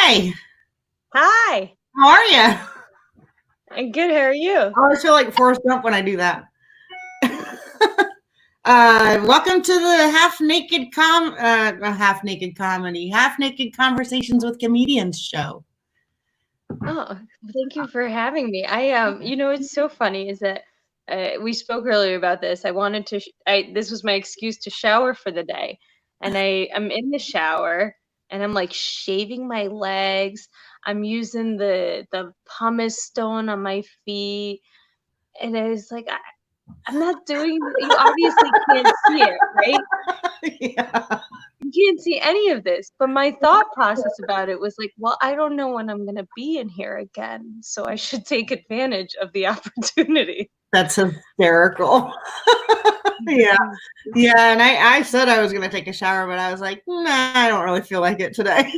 Hey, Hi, how are you? I'm good. How are you? I always feel like Forrest Gump when I do that. Welcome to the half naked conversations with comedians show. Oh, thank you for having me. It's so funny is that we spoke earlier about this. I wanted to, this was my excuse to shower for the day, and I'm in the shower and I'm like shaving my legs. I'm using the pumice stone on my feet, and I was like, I'm not doing. You obviously can't see it, right? Yeah. You can't see any of this. But my thought process about it was like, well, I don't know when I'm going to be in here again. So I should take advantage of the opportunity. That's hysterical. Yeah. Yeah. And I said I was going to take a shower, but I was like, nah, I don't really feel like it today.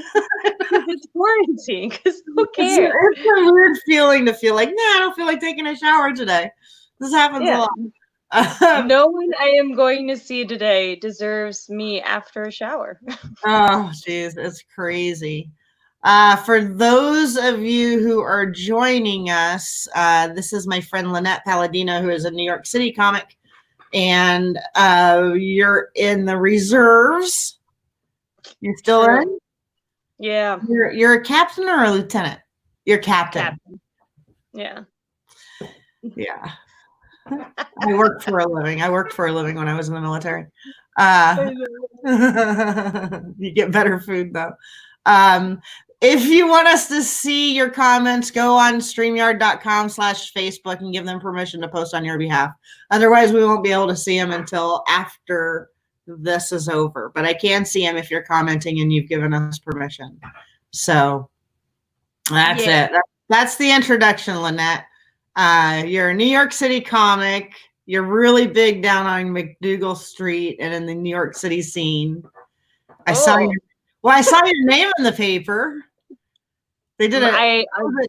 It's quarantine, because who It's cares? a weird feeling to feel like, nah, I don't feel like taking a shower today. This happens a Yeah. lot. No one I am going to see today deserves me after a shower. Oh, geez, it's crazy. For those of you who are joining us, this is my friend Linette Palladino, who is a New York City comic, and you're in the reserves. You're still True. in? Yeah. You're a captain or a lieutenant? You're captain. Captain. Yeah. Yeah. I worked for a living. I worked for a living when I was in the military. You get better food though. If you want us to see your comments, go on streamyard.com/Facebook and give them permission to post on your behalf. Otherwise, we won't be able to see them until after this is over. But I can see them if you're commenting and you've given us permission. So that's it. That's the introduction, Linette. You're a New York City comic. You're really big down on McDougal Street and in the New York City scene. I saw your name in the paper. They did it. I was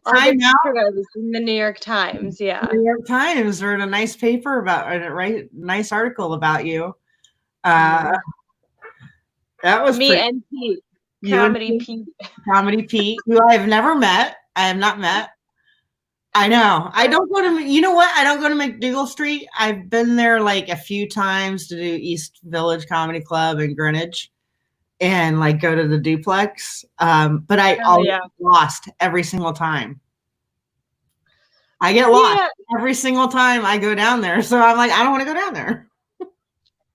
in the New York Times. Yeah. The New York Times wrote a nice paper about it, nice article about you. That was me and Pete. Comedy Pete, who I have never met. I have not met. I know. I don't go to, you know what? I don't go to McDougal Street. I've been there like a few times to do East Village Comedy Club in Greenwich and like go to the duplex. But I always get lost every single time. I get lost every single time I go down there. So I'm like, I don't want to go down there.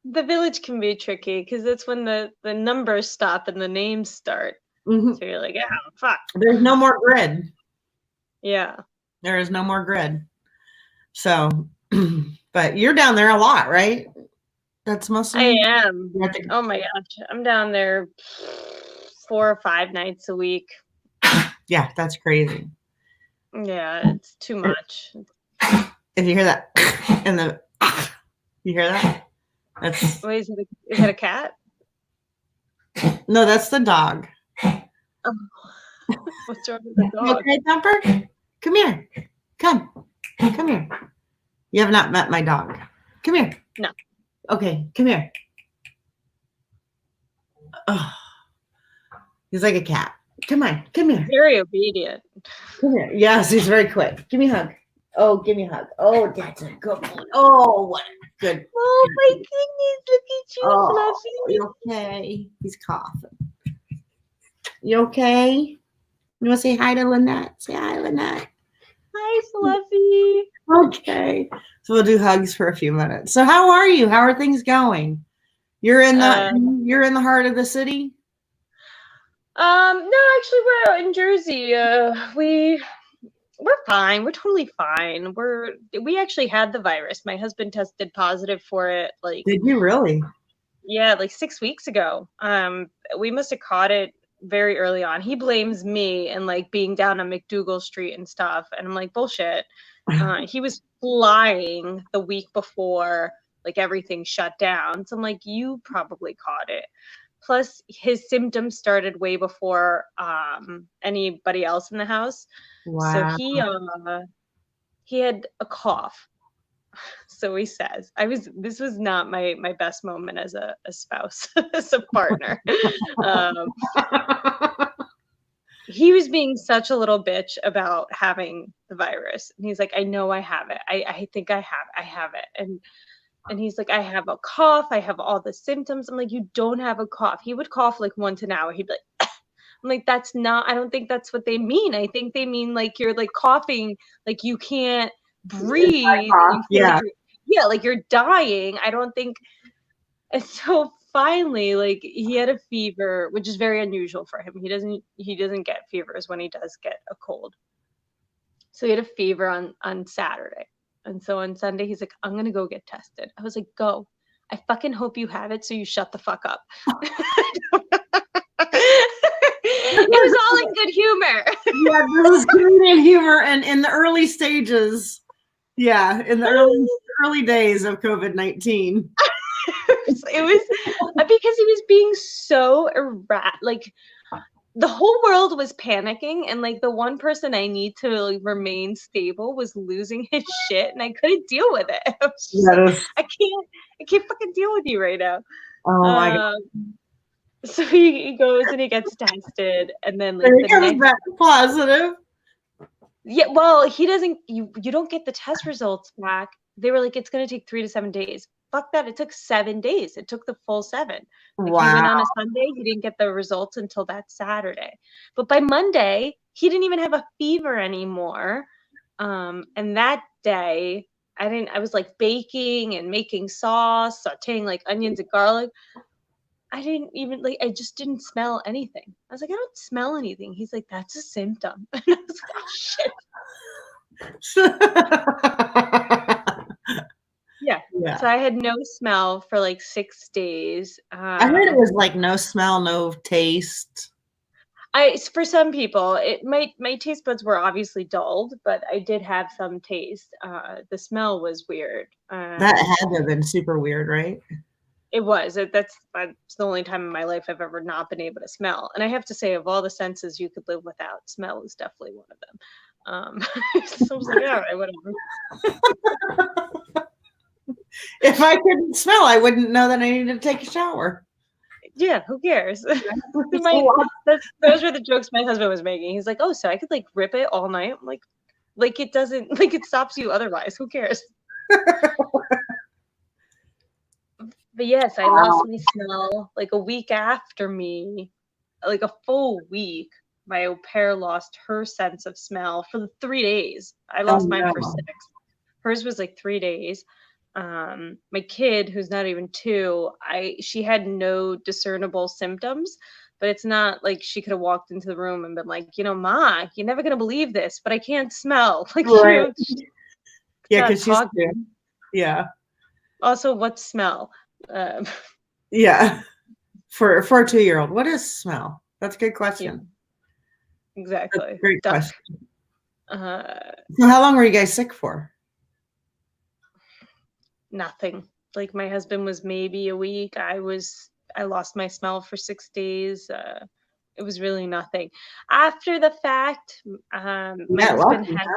The Village can be tricky because that's when the numbers stop and the names start. Mm-hmm. So you're like, oh, fuck. There's no more grid. Yeah. There is no more grid. So, but you're down there a lot, right? That's mostly. I am. Oh my gosh. I'm down there 4 or 5 nights a week. Yeah, that's crazy. Yeah, it's too much. If you hear that you hear that? Wait, is it a cat? No, that's the dog. Oh. What's wrong with the dog? Okay, Thumper? Come here. Come here. You have not met my dog. Come here. No. Okay, come here. Oh, he's like a cat. Come on, come here. Very obedient. Come here. Yes, he's very quick. Give me a hug. Oh, give me a hug. Oh, that's a good one. Oh, what good. Oh my goodness, look at you, Fluffy. You okay? He's coughing. You okay? You want to say hi to Linette? Say hi, Linette. Hi, Fluffy. Okay. So we'll do hugs for a few minutes. So how are you? How are things going? You're in the heart of the city? No, actually we're in Jersey. We're fine. We're totally fine. We actually had the virus. My husband tested positive for it. Like, did you really? Yeah, like 6 weeks ago. We must have caught it very early on. He blames me and like being down on McDougal Street and stuff. And I'm like, bullshit. He was flying the week before like everything shut down. So I'm like, you probably caught it. Plus his symptoms started way before anybody else in the house. Wow. So he had a cough. So he says, this was not my best moment as a spouse, as a partner. he was being such a little bitch about having the virus. And he's like, I know I have it. I think I have it. And he's like, I have a cough. I have all the symptoms. I'm like, you don't have a cough. He would cough like once an hour. He'd be like, I'm like, that's not, I don't think that's what they mean. I think they mean like you're like coughing, like you can't breathe. Yeah. Yeah, like you're dying. I don't think. And so finally, like he had a fever, which is very unusual for him. He doesn't get fevers when he does get a cold. So he had a fever on Saturday. And so on Sunday, he's like, I'm gonna go get tested. I was like, go. I fucking hope you have it so you shut the fuck up. It was all in good humor. Yeah, this was comedic humor, and in the early stages. Yeah, in the early days of COVID-19. It was because he was being so like the whole world was panicking, and like the one person I need to like, remain stable was losing his shit, and I couldn't deal with it. I was just like, I can't fucking deal with you right now. Oh my God. So he goes and he gets tested, and then like he comes back positive. Yeah, well, he doesn't. You don't get the test results back. They were like, it's gonna take 3 to 7 days. Fuck that! It took 7 days. It took the full 7. Like, wow. He went on a Sunday. He didn't get the results until that Saturday. But by Monday, he didn't even have a fever anymore. And that day, I was like baking and making sauce, sauteing like onions and garlic. I just didn't smell anything. I was like, I don't smell anything. He's like, that's a symptom. And I was like, oh shit. Yeah. So I had no smell for like 6 days. I heard it was like no smell, no taste. For some people, my taste buds were obviously dulled, but I did have some taste. The smell was weird. That had to have been super weird, right? It was. That's the only time in my life I've ever not been able to smell. And I have to say, of all the senses you could live without, smell is definitely one of them. So I was like, all right, whatever. If I couldn't smell, I wouldn't know that I needed to take a shower. Yeah, who cares? Those were the jokes my husband was making. He's like, oh, so I could like rip it all night. I'm like it doesn't, like it stops you otherwise. Who cares? But yes, I lost my smell like a week after me, like a full week. My au pair lost her sense of smell for 3 days. I lost mine for 6. Hers was like 3 days. My kid, who's not even 2, she had no discernible symptoms, but it's not like she could have walked into the room and been like, Ma, you're never gonna believe this, but I can't smell. Like, right. Yeah, because she's yeah. Also, what smell? Yeah, for a 2-year-old, what is smell? That's a good question. Yeah. Exactly. Great question. So how long were you guys sick for? Nothing. Like my husband was maybe a week. I lost my smell for 6 days. It was really nothing. After the fact, my husband had.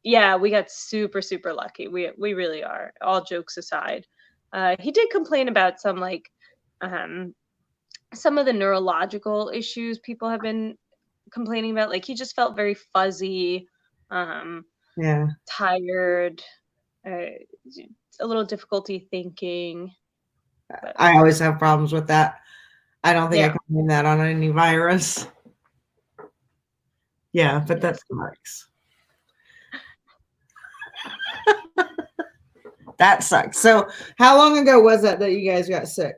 Yeah, we got super, super lucky. We really are. All jokes aside, he did complain about some some of the neurological issues people have been complaining about. Like he just felt very fuzzy, tired, a little difficulty thinking. But I always have problems with that. I don't think I can blame that on any virus. Yeah, but that sucks. That sucks. So how long ago was that you guys got sick?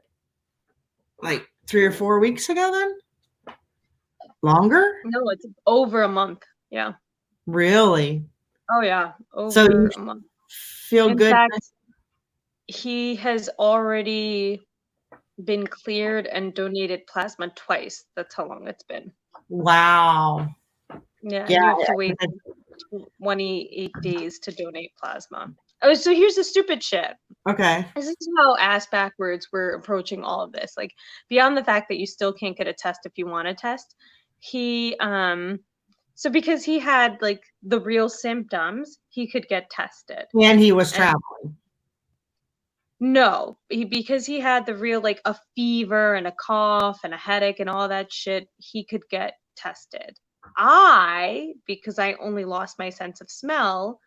Like 3 or 4 weeks ago then? Longer? No, it's over a month. Yeah. Really? Oh yeah. Over a month. Feel good. In fact, he has already been cleared and donated plasma twice. That's how long it's been. Wow. Yeah. You have to wait 28 days to donate plasma. Oh, so here's the stupid shit. Okay. This is how ass backwards we're approaching all of this. Like beyond the fact that you still can't get a test if you want a test, he so because he had like the real symptoms, he could get tested. And he was traveling. No, because he had the real like a fever and a cough and a headache and all that shit, he could get tested. Because I only lost my sense of smell,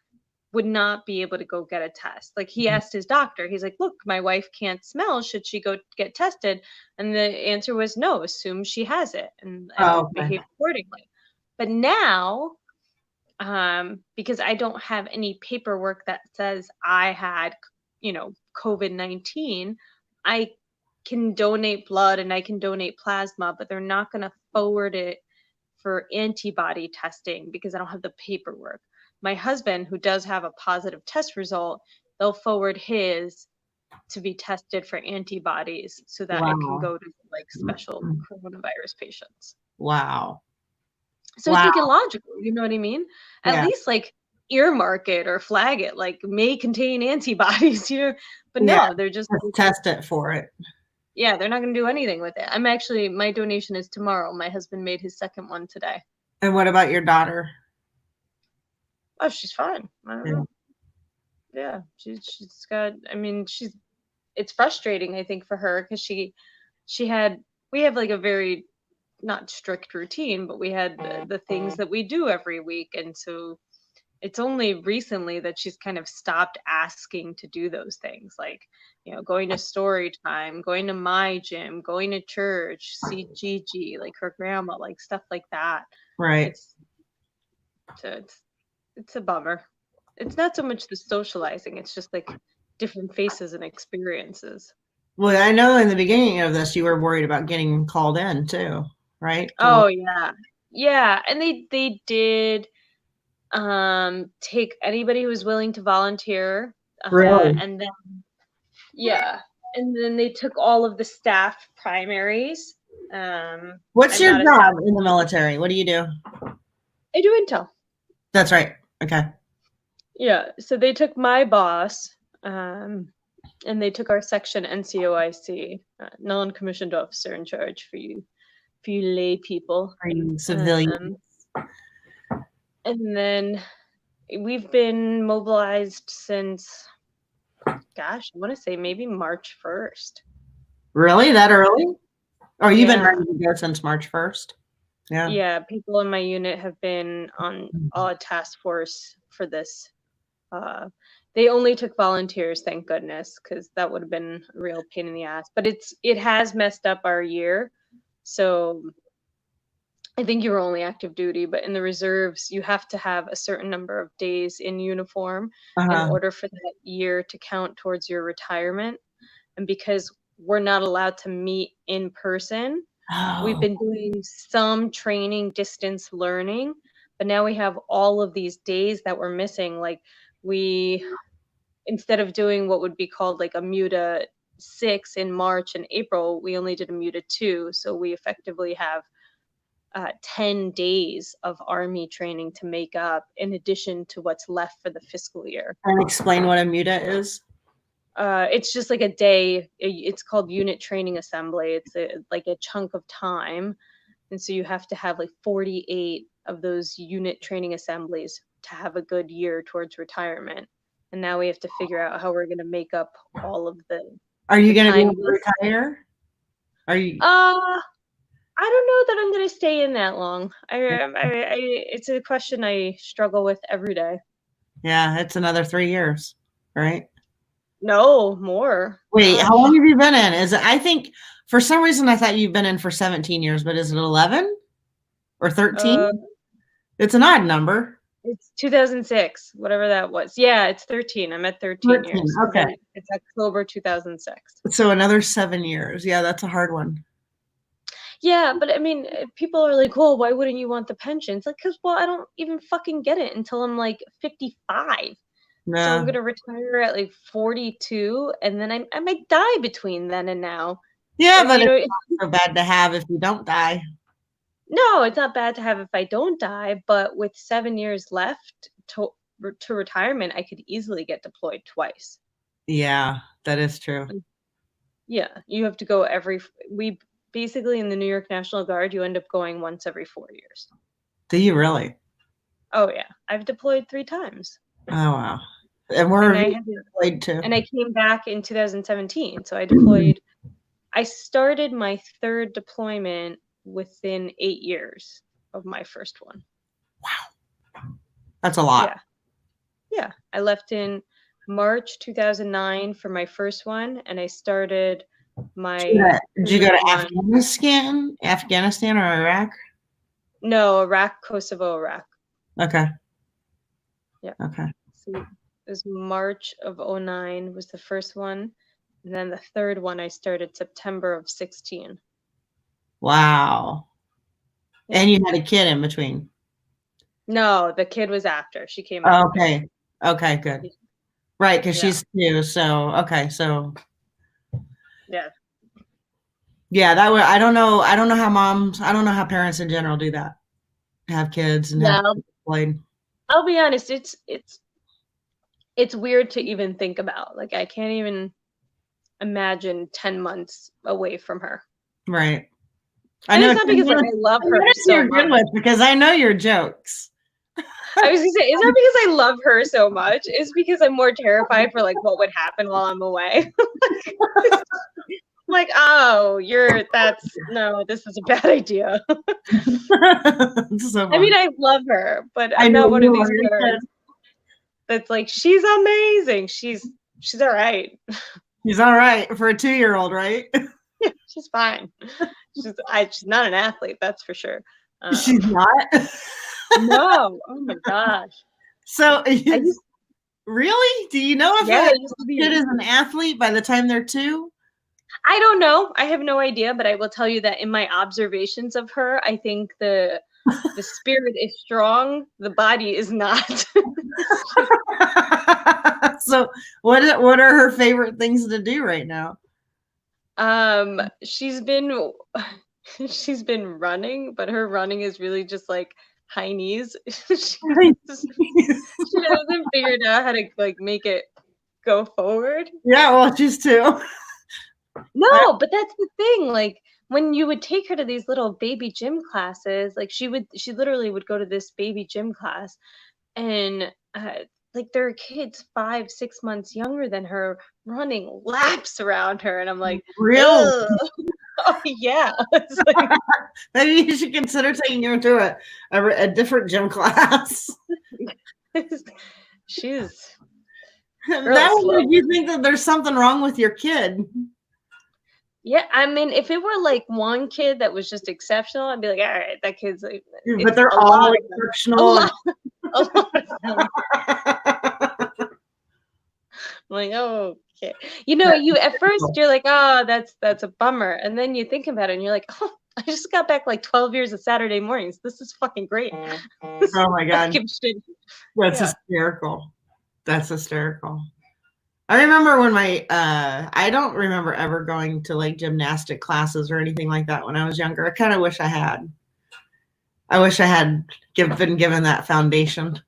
would not be able to go get a test. Like, he asked his doctor, he's like, look, my wife can't smell. Should she go get tested? And the answer was no, assume she has it and Oh, okay. behave accordingly. But now, because I don't have any paperwork that says I had, COVID-19, I can donate blood and I can donate plasma, but they're not going to forward it for antibody testing because I don't have the paperwork. My husband, who does have a positive test result, they'll forward his to be tested for antibodies so that it can go to like special coronavirus patients. Wow. So it's like illogical, you know what I mean? At Yeah. least like earmark it or flag it, like may contain antibodies, but no, they're just test it for it. Yeah, they're not going to do anything with it. My donation is tomorrow. My husband made his second one today. And what about your daughter? Oh, she's fine. I don't know. Yeah, she's got, it's frustrating, I think, for her because we have like a very not strict routine, but we had the things that we do every week. And so it's only recently that she's kind of stopped asking to do those things, like, going to story time, going to my gym, going to church, see Gigi, like her grandma, like stuff like that. Right. It's a bummer. It's not so much the socializing, it's just like different faces and experiences. Well, I know in the beginning of this, you were worried about getting called in too, right? Oh, yeah. Yeah. And they did take anybody who was willing to volunteer. Really? And then they took all of the staff primaries. What's your job in the military? What do you do? I do intel. That's right. Okay. Yeah. So they took my boss, and they took our section NCOIC, non-commissioned officer in charge for you lay people. For you civilians. And then we've been mobilized since, gosh, I want to say maybe March 1st. Really? That early? Or you've been ready to go since March 1st? Yeah. Yeah, people in my unit have been on a task force for this. They only took volunteers, thank goodness, because that would have been a real pain in the ass. But it has messed up our year. So I think you were only active duty, but in the reserves, you have to have a certain number of days in uniform in order for that year to count towards your retirement. And because we're not allowed to meet in person, we've been doing some training, distance learning, but now we have all of these days that we're missing. Like instead of doing what would be called like a MUTA 6 in March and April, we only did a MUTA 2. So we effectively have 10 days of Army training to make up in addition to what's left for the fiscal year. And explain what a MUTA is. It's just like a day. It's called unit training assembly. It's like a chunk of time. And so you have to have like 48 of those unit training assemblies to have a good year towards retirement. And now we have to figure out how we're going to make up all of the. Are you going to be able to retire? Are you? I don't know that I'm going to stay in that long. It's a question I struggle with every day. Yeah, it's another 3 years, right? No, more. Wait, how long have you been in? Is it? I think for some reason I thought you've been in for 17 years, but is it 11 or 13? It's an odd number. It's 2006, whatever that was. Yeah, it's 13. I'm at 13 years. Okay. It's October 2006. So another 7 years. Yeah, that's a hard one. Yeah, but I mean, people are like, "Oh, why wouldn't you want the pension?" It's like, because, well, I don't even fucking get it until I'm like 55. No. So I'm gonna retire at like 42, and then I might die between then and now. Yeah, but it's not so bad to have if you don't die. No, it's not bad to have if I don't die, but with 7 years left to retirement, I could easily get deployed twice. Yeah, that is true. Yeah, you have to go basically in the New York National Guard, you end up going once every 4 years. Do you really? Oh, yeah. I've deployed 3 times. Oh, wow. And where have you deployed to? And I came back in 2017. So I deployed. I started my 3rd deployment within 8 years. of my first one. That's a lot. Yeah. I left in March 2009 for my first one, and I started my Did you go to one. Afghanistan or Iraq? No, Iraq, Kosovo, Iraq. Okay. Yeah. Okay. So it was March of 2009 was the first one. And then the third one I started September of 2016. Wow. Yeah. And you had a kid in between. No, the kid was after. She came after. Okay. Okay, good. Right, because she's 2. So okay, so yeah. Yeah, that way I don't know how parents in general do that. Have kids and have played. I'll be honest, it's weird to even think about. Like I can't even imagine 10 months away from her. Right. And it's not because like, I love her so much. Because I know your jokes. I was gonna say, it's not because I love her so much. It's because I'm more terrified for like what would happen while I'm away. Like, oh, this is a bad idea. So I mean, I love her, but I'm not one of these parents that's like, she's amazing. She's all right. She's all right for a 2-year-old, right? Yeah, she's fine. She's not an athlete, that's for sure. She's not? No. Oh my gosh. So really? Do you know if a kid is an athlete by the time they're 2? I don't know. I have no idea, but I will tell you that in my observations of her, I think the spirit is strong, the body is not. So what are her favorite things to do right now? She's been running, but her running is really just like high knees. She hasn't figured out how to like make it go forward. Yeah, well, she's 2. No, but that's the thing. Like when you would take her to these little baby gym classes, like she literally would go to this baby gym class, and like there are kids 5, 6 months younger than her running laps around her, and I'm like, really? Oh yeah. Like, maybe you should consider taking her to a different gym class. She's that would make you think that there's something wrong with your kid. Yeah, I mean, if it were like one kid that was just exceptional, I'd be like, all right, that kid's like. But they're all exceptional. A lot of them. I'm like, oh, okay. You at first you're like, oh, that's a bummer, and then you think about it, and you're like, oh, I just got back like 12 years of Saturday mornings. This is fucking great. Oh my god, that's hysterical. That's hysterical. I remember when I don't remember ever going to like gymnastic classes or anything like that when I was younger. I kind of wish I had. I wish I had been given that foundation.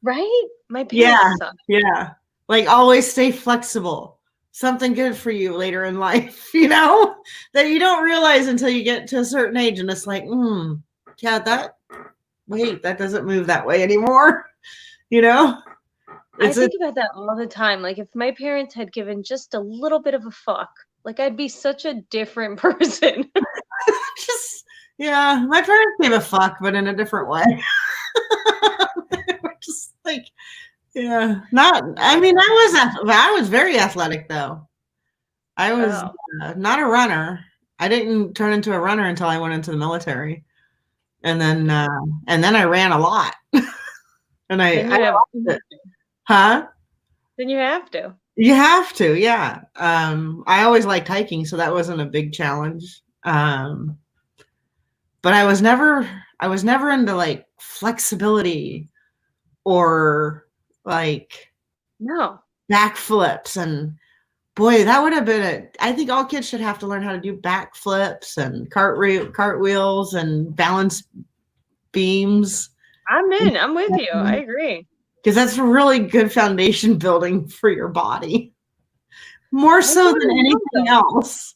Right? My parents suck. Yeah. Like always stay flexible. Something good for you later in life, that you don't realize until you get to a certain age. And it's like, yeah, that doesn't move that way anymore. I think about that all the time. Like if my parents had given just a little bit of a fuck, like I'd be such a different person. My parents gave a fuck, but in a different way. Just like, I was very athletic though. I was not a runner. I didn't turn into a runner until I went into the military. And then I ran a lot. And Huh? Then you have to. You have to, yeah. I always liked hiking, so that wasn't a big challenge. But I was never into like flexibility or like backflips, and boy, that would have been I think all kids should have to learn how to do backflips and cartwheels and balance beams. I'm with you. I agree. Because that's a really good foundation building for your body. More so than anything else.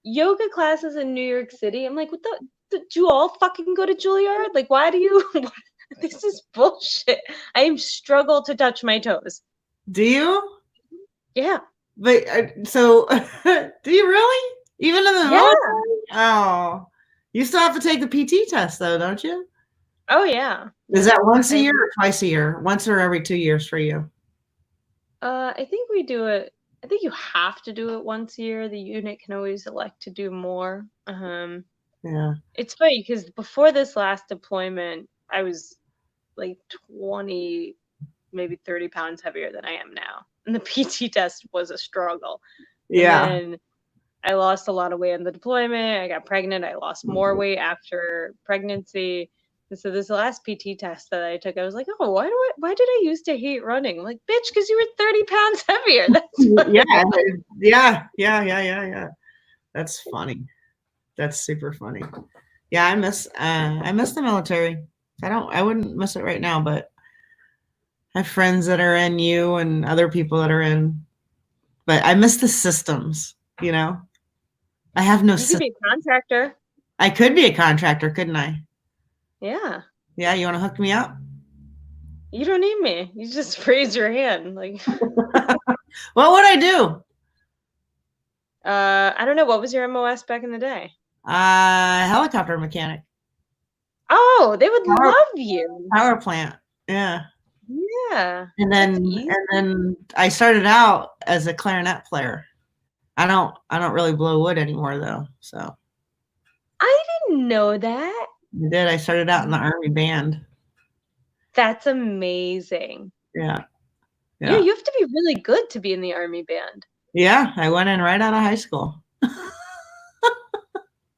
Yoga classes in New York City. I'm like, what do you all fucking go to Juilliard? Like, why do you? This is bullshit. I struggle to touch my toes. Do you? Yeah. But so, do you really? Even in the military? Oh, You still have to take the PT test though, don't you? Oh yeah. Is that once a I, year or twice a year? Once or every 2 years for you? I think we do it. I think you have to do it once a year. The unit can always elect to do more. Yeah. It's funny because before this last deployment, I was like 20, maybe 30 pounds heavier than I am now. And the PT test was a struggle. And Yeah. then I lost a lot of weight on the deployment. I got pregnant. I lost more weight after pregnancy. And so this last PT test that I took, I was like, oh, why did I used to hate running? I'm like, bitch, because you were 30 pounds heavier. That's Yeah. That's funny. That's super funny. Yeah, I miss the military. I wouldn't miss it right now, but I have friends that are in you and other people that are in, but I miss the systems, you know. I have no You could be a contractor. I could be a contractor, couldn't I? Yeah. Yeah, you want to hook me up? You don't need me. You just raise your hand. Like What would I do? I don't know. What was your MOS back in the day? Helicopter mechanic. Oh, they would love you. Power plant. Yeah. Yeah. And then I started out as a clarinet player. I don't really blow wood anymore though. So I didn't know that. I did. I started out in the Army band. That's amazing. Yeah. Yeah, you have to be really good to be in the Army band. Yeah, I went in right out of high school.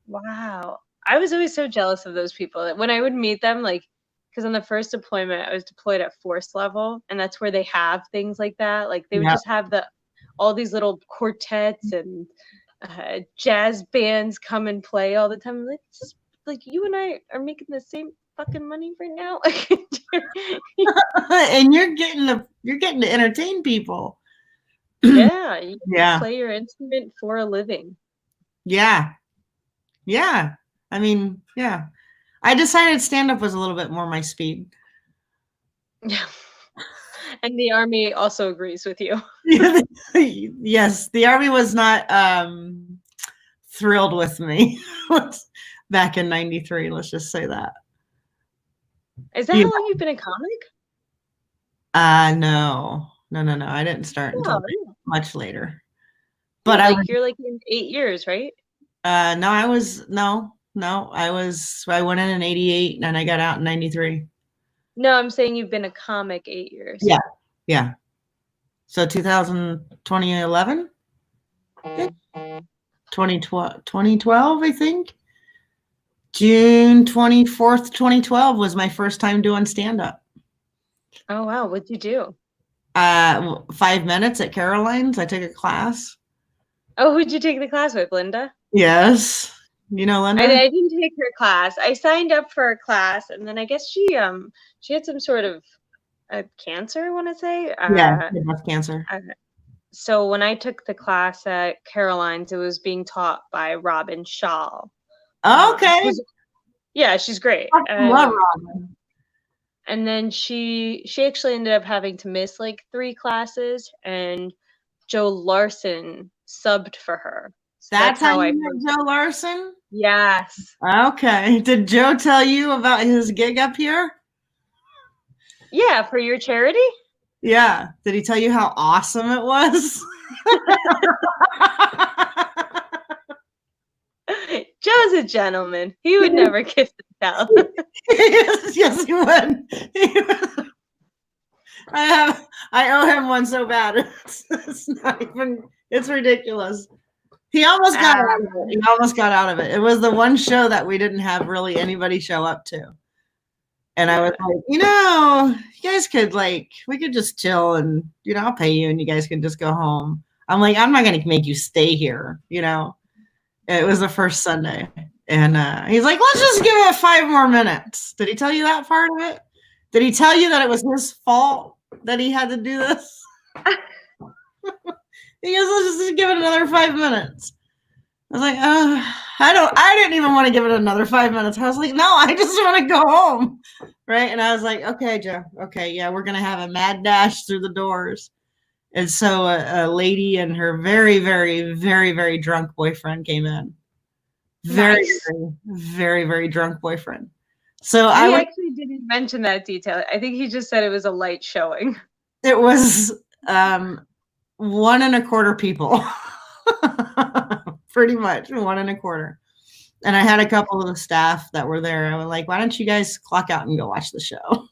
Wow. I was always so jealous of those people that when I would meet them, like, because on the first deployment, I was deployed at force level, and that's where they have things like that. Like, they would just have all these little quartets and jazz bands come and play all the time. I'm like, it's just, like, you and I are making the same fucking money right now. And you're getting to entertain people. Yeah, you can play your instrument for a living. Yeah. I mean, yeah. I decided stand-up was a little bit more my speed. Yeah. And the Army also agrees with you. Yes, the Army was not thrilled with me back in '93. Let's just say that. Is that how long you've been a comic? No. I didn't start until much later. But you're like in 8 years, right? No, I went in 88 and I got out in 93. No, I'm saying you've been a comic 8 years. Yeah. So 2011? 2012, I think. June 24th, 2012 was my first time doing stand-up. Oh, wow. What'd you do? 5 minutes at Caroline's. I took a class. Oh, who'd you take the class with, Linda? Yes. You know Linda? I didn't take her class. I signed up for a class, and then I guess she had some sort of cancer, I want to say. Breast cancer. So when I took the class at Caroline's, it was being taught by Robin Shaw. Okay. Yeah, she's great. I love Robin. And then she actually ended up having to miss like 3 classes, and Joe Larson subbed for her. So that's how I met Joe Larson? Yes. Okay. Did Joe tell you about his gig up here? Yeah, for your charity? Yeah. Did he tell you how awesome it was? Joe's a gentleman. He would never kiss and tell. Yes, he would. I owe him one so bad. It's not even. It's ridiculous. He almost got out of it. It was the one show that we didn't have really anybody show up to. And I was like, you guys could we could just chill and, I'll pay you and you guys can just go home. I'm like, I'm not going to make you stay here, It was the first Sunday. And he's like, let's just give it 5 more minutes. Did he tell you that part of it? Did he tell you that it was his fault that he had to do this? He goes, let's just give it another 5 minutes. I was like, I didn't even want to give it another 5 minutes. I was like, no, I just want to go home. Right. And I was like, okay, Joe. Okay. Yeah. We're going to have a mad dash through the doors. And so a lady and her very, very, very, very drunk boyfriend came in. Very, Nice. very, very, very drunk boyfriend. So He actually didn't mention that detail. I think he just said it was a light showing. it was 1.25 people. Pretty much 1.25. And I had a couple of the staff that were there. I was like, why don't you guys clock out and go watch the show?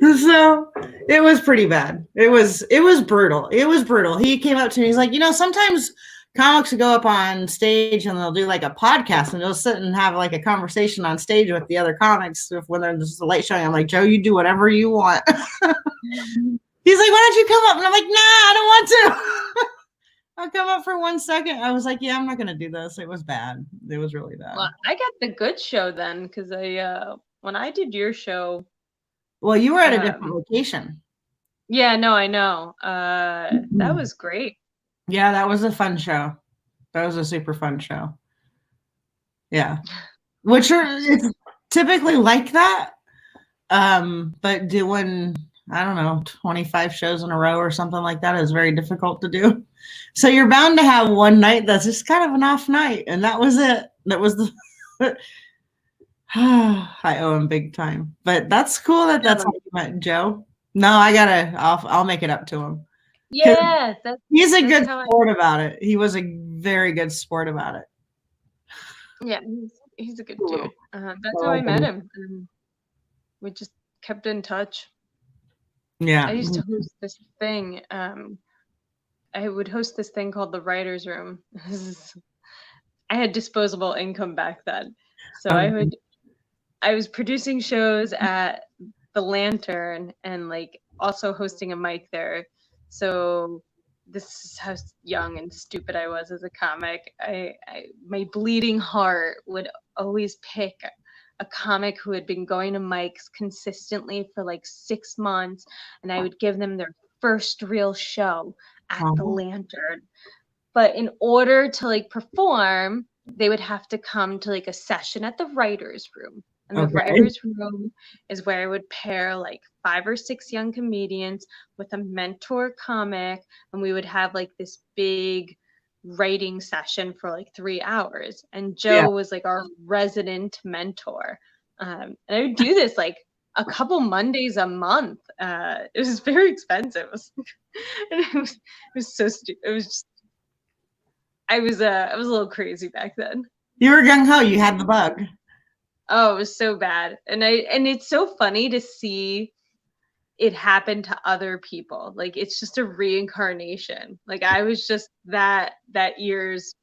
So it was pretty bad. It was brutal. It was brutal. He came up to me. He's like, sometimes comics will go up on stage and they'll do like a podcast and they'll sit and have like a conversation on stage with the other comics when there's a late showing. I'm like, Joe, you do whatever you want. He's like, why don't you come up? And I'm like, nah, I don't want to. I'll come up for 1 second. I was like, yeah, I'm not going to do this. It was bad. It was really bad. Well, I got the good show then because when I did your show. Well, you were at a different location. Yeah, no, I know. That was great. Yeah, that was a fun show. That was a super fun show. Yeah. Which it's typically like that. But doing, I don't know, 25 shows in a row or something like that is very difficult to do. So you're bound to have one night that's just kind of an off night. And that was it. That was the I owe him big time. But that's cool that's how you met Joe. No, I'll make it up to him. Yeah, he's a good sport about it. He was a very good sport about it. Yeah, he's a good dude. That's how I met him. We just kept in touch. Yeah. I used to host this thing. I would host this thing called the Writers' Room. I had disposable income back then. So I was producing shows at the Lantern and like also hosting a mic there. So this is how young and stupid I was as a comic. My bleeding heart would always pick a comic who had been going to mics consistently for like 6 months, and I would give them their first real show at the Lantern. But in order to like perform, they would have to come to like a session at the Writers' Room. And the Writers' Room is where I would pair like 5 or 6 young comedians with a mentor comic, and we would have like this big writing session for like 3 hours. And Joe was like our resident mentor. And I would do this like a couple Mondays a month. It was very expensive. And it was so stupid. It was just, I was a little crazy back then. You were gung ho. You had the bug. Oh, it was so bad. And it's so funny to see it happen to other people. Like it's just a reincarnation. Like I was just that year's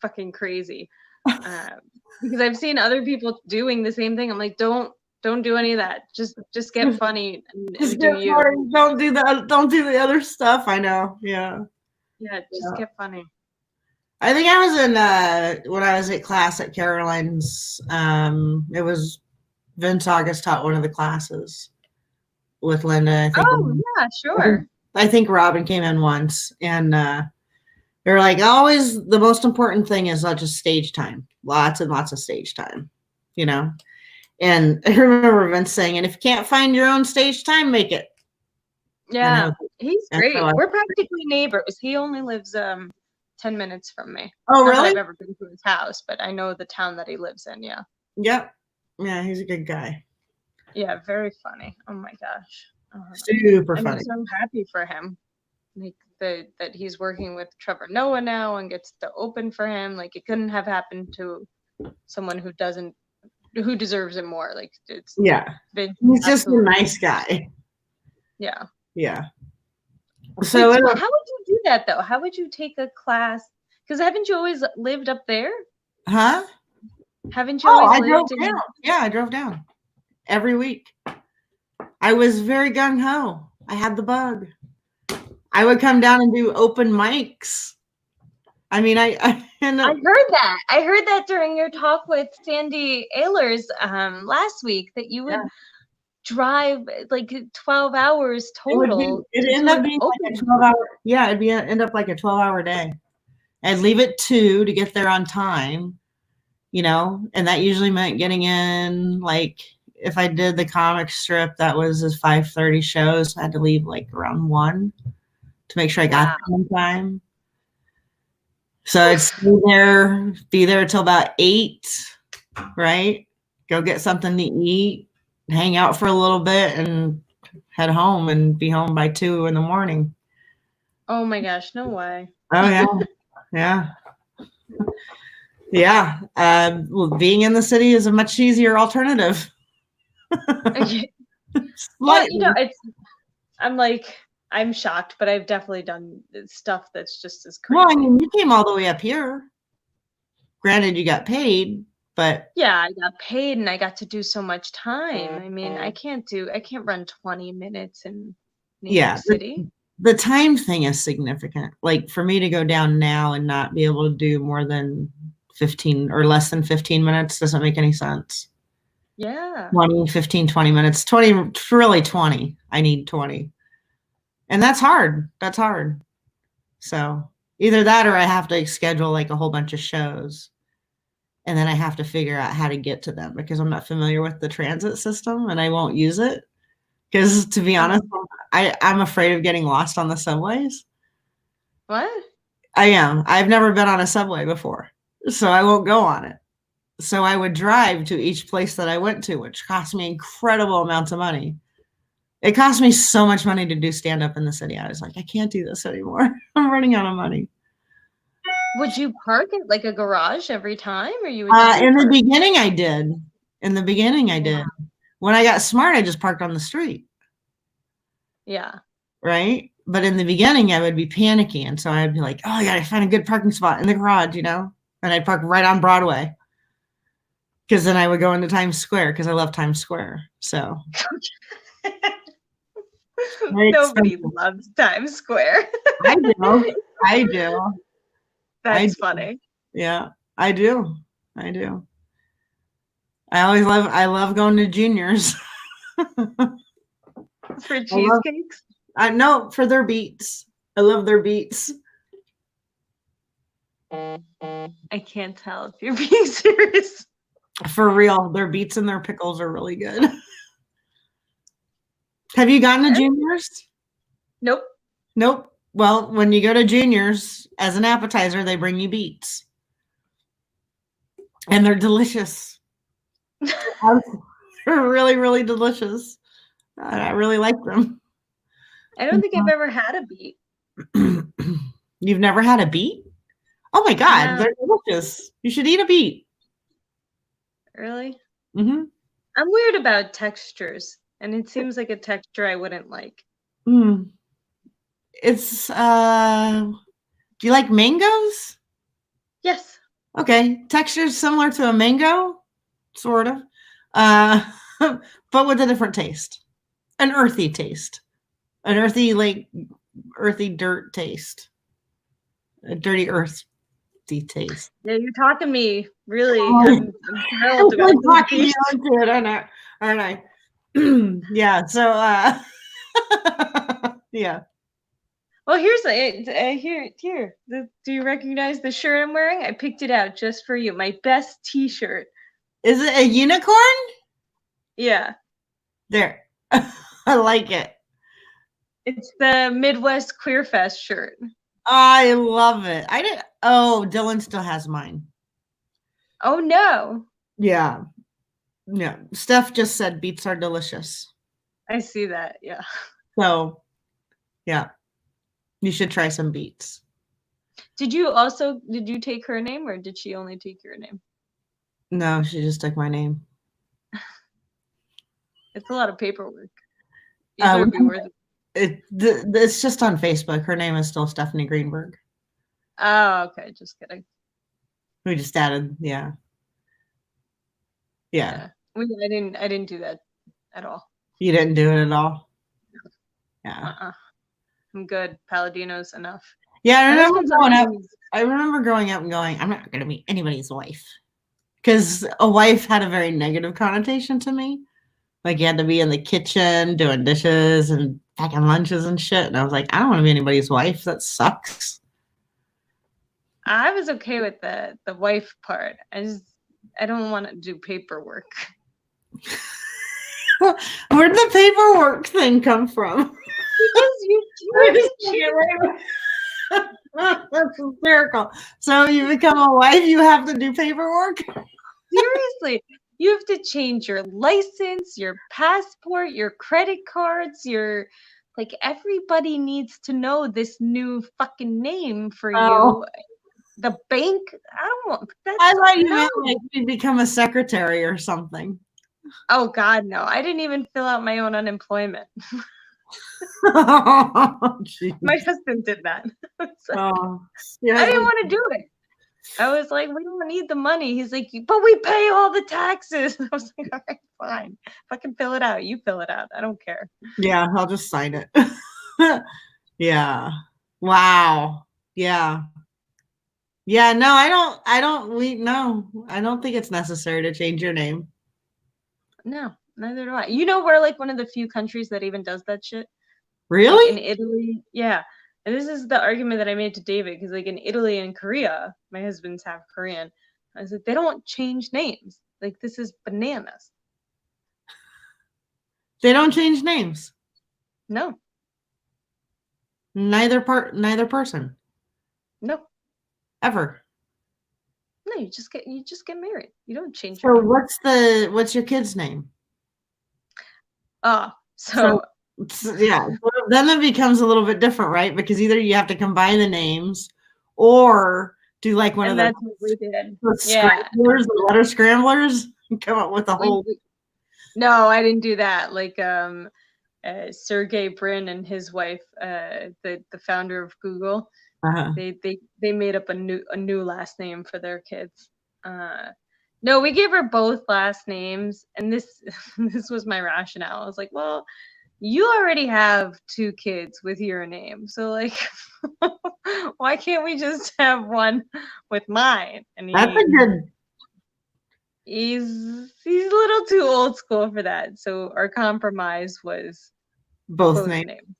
fucking crazy. Because I've seen other people doing the same thing. I'm like, don't do any of that. Just get funny and do you. Funny. Don't do the other stuff. I know. Yeah. Yeah, just get funny. I think I was in when I was at class at Caroline's. It was Vince August taught one of the classes with Linda. I think. Oh yeah, sure. I think Robin came in once, and they were like, always the most important thing is just stage time, lots and lots of stage time, And I remember Vince saying, "And if you can't find your own stage time, make it." Yeah, he's great. So we're practically neighbors. He only lives 10 minutes from me. Oh, Not really? that I've ever been to his house, but I know the town that he lives in. Yeah. Yep. Yeah, he's a good guy. Yeah, very funny. Oh my gosh. Super funny. I'm so happy for him. Like that he's working with Trevor Noah now and gets to open for him. Like it couldn't have happened to someone who deserves it more. Like it's he's just a nice guy. Yeah. Yeah. So how would you do that though? How would you take a class? Because haven't you always lived up there? Huh? Haven't you always lived down. Yeah, I drove down every week. I was very gung ho. I had the bug. I would come down and do open mics. I mean, I heard that. I heard that during your talk with Sandy Ehlers last week that you would drive like 12 hours total. It'd end up being like a 12-hour. Yeah, it'd end up like a 12-hour day. I'd leave at 2 to get there on time, and that usually meant getting in like if I did the comic strip, that was a 5:30 show, so I had to leave like around 1 to make sure I got there on time. So I'd be there till about 8, right? Go get something to eat, hang out for a little bit, and head home and be home by 2 in the morning. Oh my gosh, no way. Oh yeah, yeah, yeah. Well, being in the city is a much easier alternative. Well, I'm shocked, but I've definitely done stuff that's just as crazy. Well, I mean, you came all the way up here. Granted, you got paid, but yeah, I got paid and I got to do so much time. I mean, I can't run 20 minutes in New York City. The time thing is significant. Like for me to go down now and not be able to do more than 15 or less than 15 minutes doesn't make any sense. Yeah. 15, 20 minutes. 20, really 20. I need 20. And that's hard. That's hard. So either that or I have to schedule like a whole bunch of shows. And then I have to figure out how to get to them because I'm not familiar with the transit system and I won't use it. Because to be honest, I'm afraid of getting lost on the subways. What? I am. I've never been on a subway before, so I won't go on it. So I would drive to each place that I went to, which cost me incredible amounts of money. It cost me so much money to do stand-up in the city. I was like, I can't do this anymore. I'm running out of money. Would you park at like a garage every time, or you would? In the beginning, I did. In the beginning, I did. When I got smart, I just parked on the street. Yeah. Right. But in the beginning, I would be panicking. So I'd be like, oh, I got to find a good parking spot in the garage, And I'd park right on Broadway. Because then I would go into Times Square because I love Times Square. So. Nobody loves Times Square. I do. That's funny. Yeah, I do. I love going to Juniors. For cheesecakes? No, for their beets. I love their beets. I can't tell if you're being serious. For real, their beets and their pickles are really good. Have you gotten to Juniors? Nope. Well, when you go to Juniors, as an appetizer, they bring you beets. And they're delicious. They're really, really delicious. I really like them. I don't think I've ever had a beet. You've never had a beet? Oh my God, no. They're delicious. You should eat a beet. Really? Mm-hmm. I'm weird about textures, and it seems like a texture I wouldn't like. It's do you like mangoes? Yes. Okay. Texture's similar to a mango, sort of. But with a different taste. An earthy taste. An earthy dirt taste. A dirty earthy taste. Yeah, you're talking me really. I'm thrilled about talking you into it, aren't I? Yeah. So yeah. Well, here's here. Do you recognize the shirt I'm wearing? I picked it out just for you. My best T-shirt. Is it a unicorn? Yeah. There. I like it. It's the Midwest Queer Fest shirt. I love it. Dylan still has mine. Oh no. Yeah. Yeah. Steph just said beets are delicious. I see that. Yeah. So, yeah. You should try some beets. Did you take her name, or did she only take your name? No, she just took my name. It's a lot of paperwork. You better be worth it. It's just on Facebook. Her name is still Stephanie Greenberg. Oh, okay. Just kidding. We just added, yeah. I didn't do that at all. You didn't do it at all? Yeah. I'm good. Palladino's enough. Yeah, I remember growing up and going, I'm not going to be anybody's wife. Because a wife had a very negative connotation to me. Like you had to be in the kitchen doing dishes and packing lunches and shit. And I was like, I don't want to be anybody's wife. That sucks. I was okay with the wife part. I don't want to do paperwork. Where'd the paperwork thing come from? Because you do it. That's hysterical. So you become a wife, you have to do paperwork? Seriously, you have to change your license, your passport, your credit cards, your like everybody needs to know this new fucking name for Oh, you. The bank, I don't want I that's thought you no. meant like you become a secretary or something. Oh God, no. I didn't even fill out my own unemployment. Oh, geez. My husband did that. So, Oh, your I didn't husband. want to do it. I was like, we don't need the money. He's like, but we pay all the taxes. I was like, all right, fine. If I can fill it out, you fill it out. I don't care. Yeah, I'll just sign it. Yeah. Wow. Yeah. Yeah, no, I don't think it's necessary to change your name. No, neither do I. You know, we're like one of the few countries that even does that shit. Like in Really? Italy, yeah. And this is the argument that I made to David because, like, in Italy and Korea, my husband's half Korean. I was like, they don't change names. Like, this is bananas. They don't change names. No, Neither person no, ever. no. You just get married. You don't change your So name. what's your kid's name? Oh, So so yeah, so then it becomes a little bit different, right? Because either you have to combine the names or do like one of and those that's what we did. Yeah, scramblers, the letter scramblers, and come up with a we, whole. we no, I didn't do that. Like Sergey Brin and his wife, the founder of Google, Uh-huh. they made up a new last name for their kids. Uh, no, we gave her both last names, and this this was my rationale. I was like, well, you already have two kids with your name, so like, why can't we just have one with mine? And That's a good he's a little too old school for that. So our compromise was both both names. names.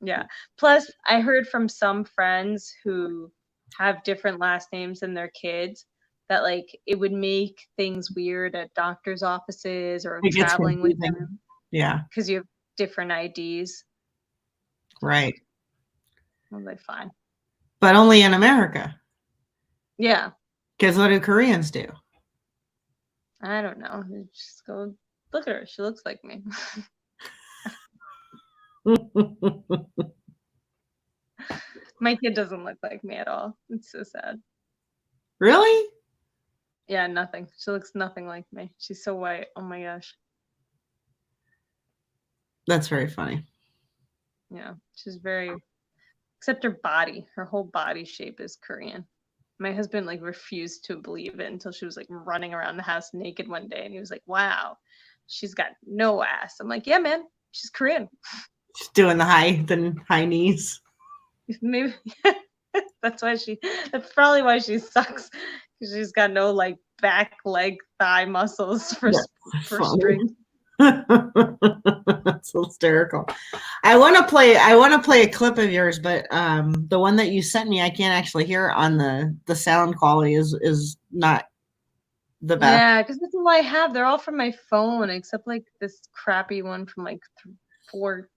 Yeah. Plus, I heard from some friends who have different last names than their kids that like it would make things weird at doctors' offices or It gets traveling with confusing. them Yeah, because you have different IDs. right. I was like, fine. But only in America. Yeah. Because what do Koreans do? I don't know. Just go look at her. She looks like me. My kid doesn't look like me at all. It's so sad. Really? Yeah, nothing. She looks nothing like me. She's so white. Oh my gosh. That's very funny. Yeah. She's very except her body. Her whole body shape is Korean. My husband like refused to believe it until she was like running around the house naked one day and he was like, "Wow, she's got no ass." I'm like, "Yeah, man. She's Korean." She's doing the high knees. Maybe that's probably why she sucks because she's got no like back, leg, thigh muscles for That's for funny. strength. That's hysterical. I want to play a clip of yours, but the one that you sent me, I can't actually hear it on the sound quality is not the best. Yeah, because that's all I have. They're all from my phone, except like this crappy one from like 4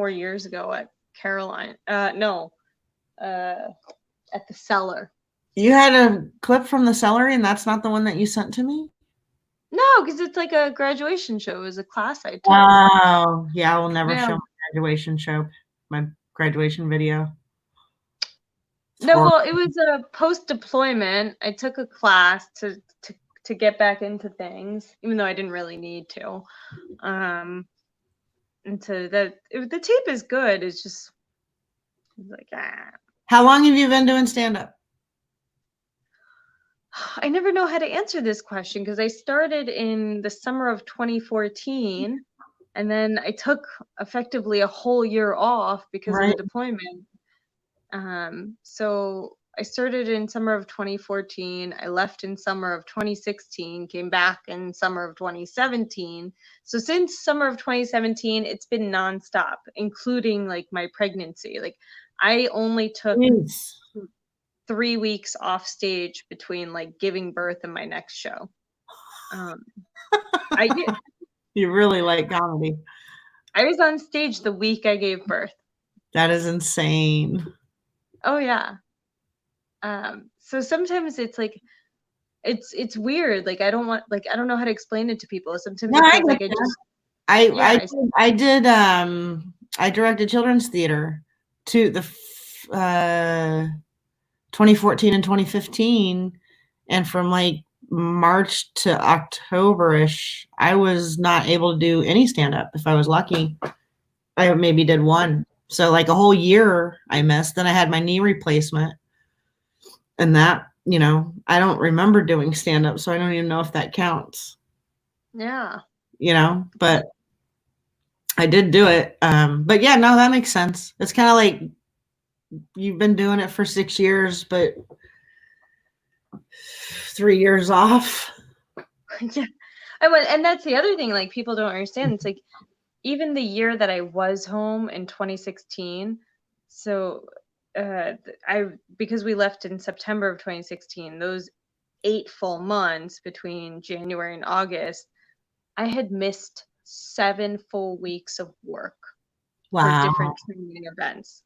years ago at Caroline. No, at the Cellar. You had a clip from the celery, and that's not the one that you sent to me? No, because it's like a graduation show. It was a class I took. Oh, yeah, I will never Yeah. show my graduation video. It's No, horrible. well, it was a post deployment. I took a class to get back into things, even though I didn't really need to. And so the tape is good. It's just like How long have you been doing stand-up? I never know how to answer this question because I started in the summer of 2014, and then I took effectively a whole year off because of the Right. deployment. So I started in summer of 2014. I left in summer of 2016, came back in summer of 2017. So since summer of 2017, it's been nonstop, including like my pregnancy. Like I only took Jeez. 3 weeks off stage between like giving birth and my next show. I did. You really like comedy. I was on stage the week I gave birth. That is insane. Oh yeah. So sometimes it's like it's weird. Like I don't know how to explain it to people. Sometimes No, it I feels get like I that. just yeah, I directed children's theater to the 2014 and 2015, and from like March to October-ish, I was not able to do any stand-up. If I was lucky, I maybe did one. So like a whole year I missed. Then I had my knee replacement, and that, I don't remember doing stand-up, so I don't even know if that counts, yeah. but I did do it. But yeah, no, that makes sense. It's kind of like you've been doing it for 6 years, but 3 years off. Yeah. And that's the other thing, like people don't understand. It's like even the year that I was home in 2016, so I because we left in September of 2016, those 8 full months between January and August, I had missed 7 full weeks of work for Wow. different training events.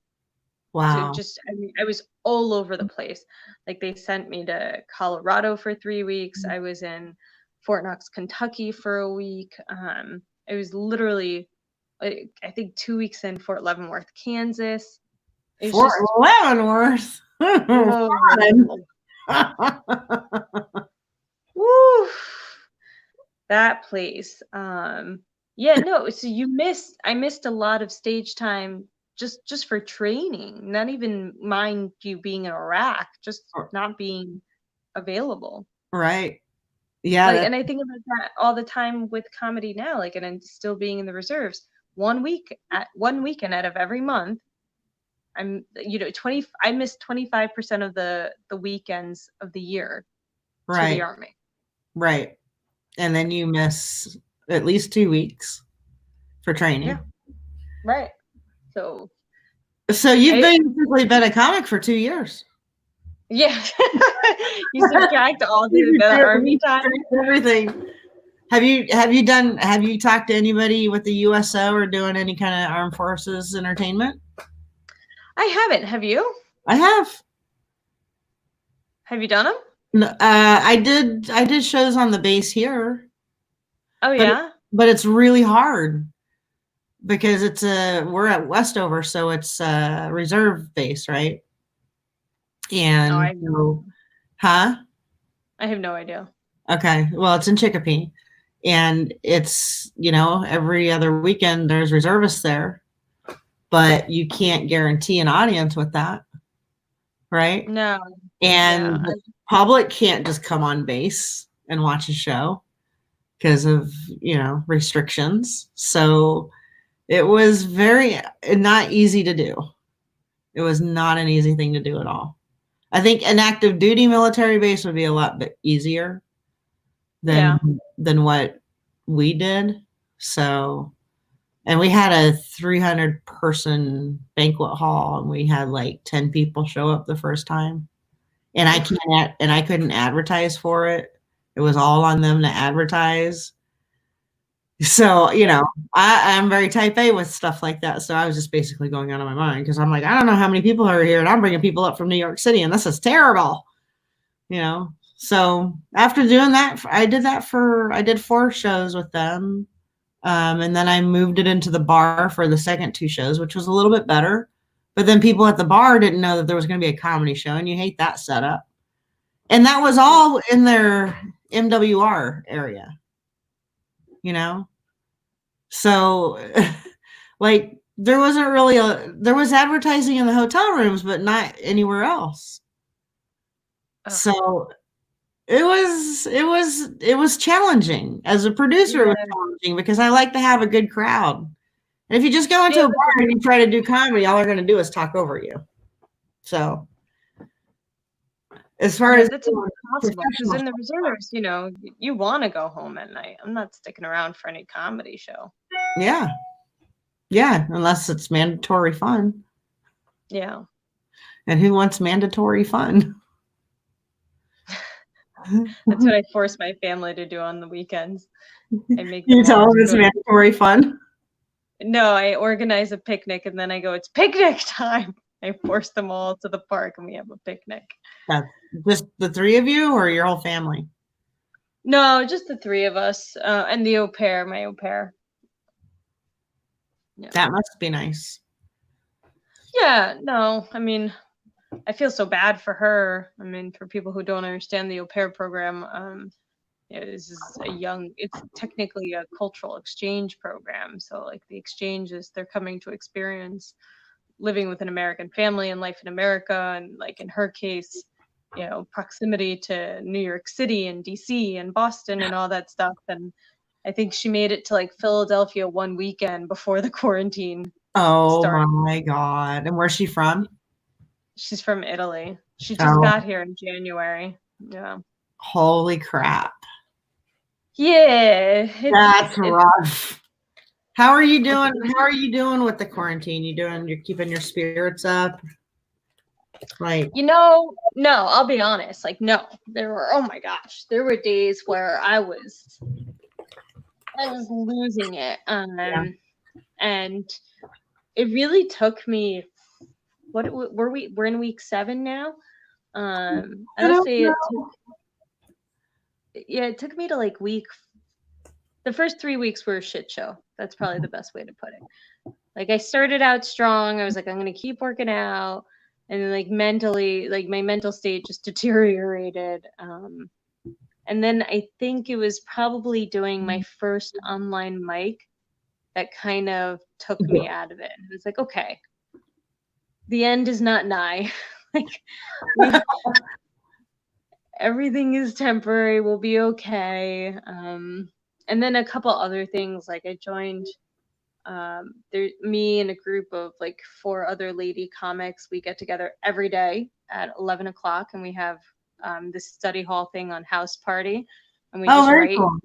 So Wow. just, I mean, I was all over the place. Like they sent me to Colorado for 3 weeks. I was in Fort Knox, Kentucky for a week. I was literally, I think 2 weeks in Fort Leavenworth, Kansas. It was Fort just, Leavenworth. oh, Fun. woo, that place. Yeah, no, so I missed a lot of stage time just for training, not even mind you being in Iraq, just not being available. Right. Yeah, Like, that's and I think about that all the time with comedy now, like, and I'm still being in the reserves. 1 weekend out of every month, I missed 25% of the weekends of the year to the right. army. Right. And then you miss at least 2 weeks for Yeah, training. right. So So you've I basically been a comic for 2 years. yeah, you subtract all the army time. Everything. Have you talked to anybody with the USO or doing any kind of armed forces entertainment? I haven't. Have you? I have. Have you done them? I did shows on the base here, Oh but yeah. but it's really hard because we're at Westover, so it's a reserve base, right? Oh, And so, huh? I have no idea. Okay. Well, it's in Chicopee, and it's, every other weekend there's reservists there, but you can't guarantee an audience with that, right? No. And Yeah. the public can't just come on base and watch a show because of, restrictions. So it was very not easy to do. It was not an easy thing to do at all. I think an active duty military base would be a lot bit easier Yeah. than what we did. So, and we had a 300 person banquet hall, and we had like 10 people show up the first time. And I couldn't advertise for it. It was all on them to advertise. So, I'm very type A with stuff like that. So I was just basically going out of my mind because I'm like, I don't know how many people are here, and I'm bringing people up from New York City, and this is terrible. So after doing that, I did 4 shows with them. And then I moved it into the bar for the second 2 shows, which was a little bit better. But then people at the bar didn't know that there was going to be a comedy show, and you hate that setup. And that was all in their MWR area, you know? So like there wasn't really there was advertising in the hotel rooms, but not anywhere else. Oh. So it was challenging. As a producer, it was challenging because I like to have a good crowd. And if you just go into a bar and you try to do comedy, all they're going to do is talk over you. So as far as that's impossible because in the reserves, you want to go home at night. I'm not sticking around for any comedy show. Yeah, unless it's mandatory fun. Yeah. And who wants mandatory fun? That's what I force my family to do on the weekends. I make You tell them it's mandatory fun. No, I organize a picnic and then I go, it's picnic time. I force them all to the park and we have a picnic. That's just the three of you or your whole family? No, just the three of us, and the my au pair. Yeah. That must be nice. Yeah, no, I mean, I feel so bad for her. I mean, for people who don't understand the au pair program, this is it's technically a cultural exchange program. So like the exchange is they're coming to experience living with an American family and life in America. And like in her case, proximity to New York City and DC and Boston and all that stuff. And I think she made it to like Philadelphia one weekend before the quarantine Oh started. my God. And where's she from? She's from Italy. She just got here in January. Yeah. Holy crap. Yeah. That's rough. How are you doing? How are you doing with the quarantine? You're keeping your spirits up? Like, no, I'll be honest. Like, no, oh my gosh, there were days where I was losing it. And it really took me, we're in week 7 now. I would say it took me to like the first 3 weeks were a shit show. That's probably the best way to put it. Like I started out strong. I was like, I'm going to keep working out. And then like mentally, like my mental state just deteriorated. And then I think it was probably doing my first online mic that kind of took me out of it. And it's like, okay, the end is not nigh. Like everything is temporary. We'll be okay. And then a couple other things, like I joined me and a group of like 4 other lady comics. We get together every day at 11 o'clock and we have this study hall thing on House Party, and we just write. Cool.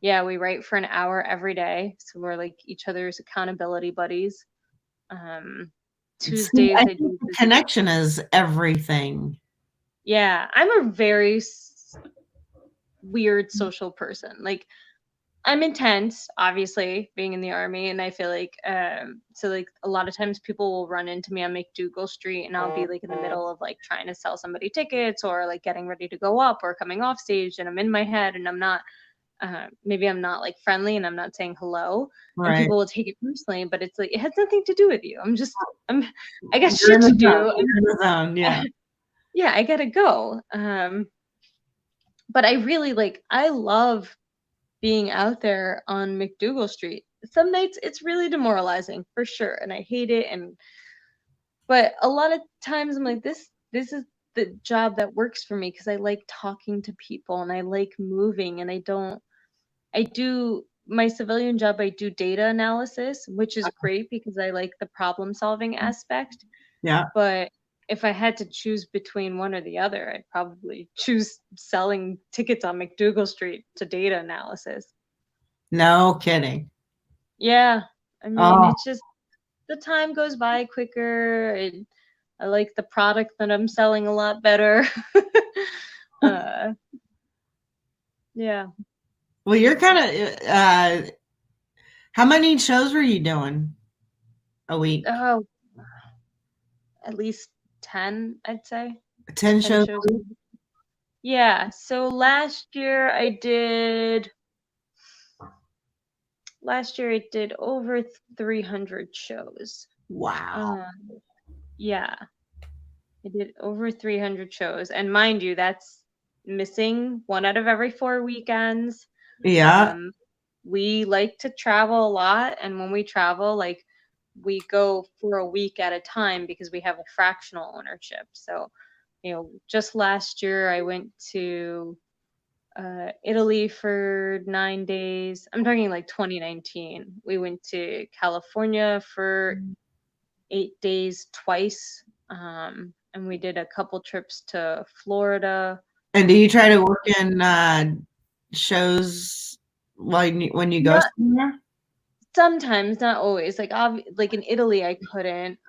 Yeah, we write for an hour every day, so we're like each other's accountability buddies. Tuesdays, I do connection is everything. Yeah, I'm a very weird social person. Like I'm intense, obviously, being in the Army, and I feel like so like a lot of times people will run into me on McDougal Street, and I'll be like in the middle of like trying to sell somebody tickets or like getting ready to go up or coming off stage, and I'm in my head and I'm not maybe I'm not like friendly and I'm not saying hello, and people will take it personally, but it's like it has nothing to do with you. I got shit to do. Yeah, I gotta go. But I really I love being out there on McDougal Street. Some nights it's really demoralizing for sure, and I hate it. But a lot of times I'm like, this is the job that works for me because I like talking to people and I like moving, and I do my civilian job. I do data analysis, which is great because I like the problem solving aspect. Yeah. But if I had to choose between one or the other, I'd probably choose selling tickets on McDougal Street to data analysis. No kidding. Yeah. I mean, it's just the time goes by quicker. I like the product that I'm selling a lot better. Yeah. Well, you're kind of, how many shows were you doing a week? Oh, at least 10, I'd say. 10 shows. Yeah. So last year I did over 300 shows. Wow. Yeah. I did over 300 shows. And mind you, that's missing 1 out of every 4 weekends. Yeah. We like to travel a lot. And when we travel, we go for a week at a time because we have a fractional ownership. So, just last year I went to Italy for 9 days. I'm talking like 2019. We went to California for 8 days twice. And we did a couple trips to Florida. And do you try to work in shows when you go somewhere? Sometimes, not always. Like in Italy, I couldn't.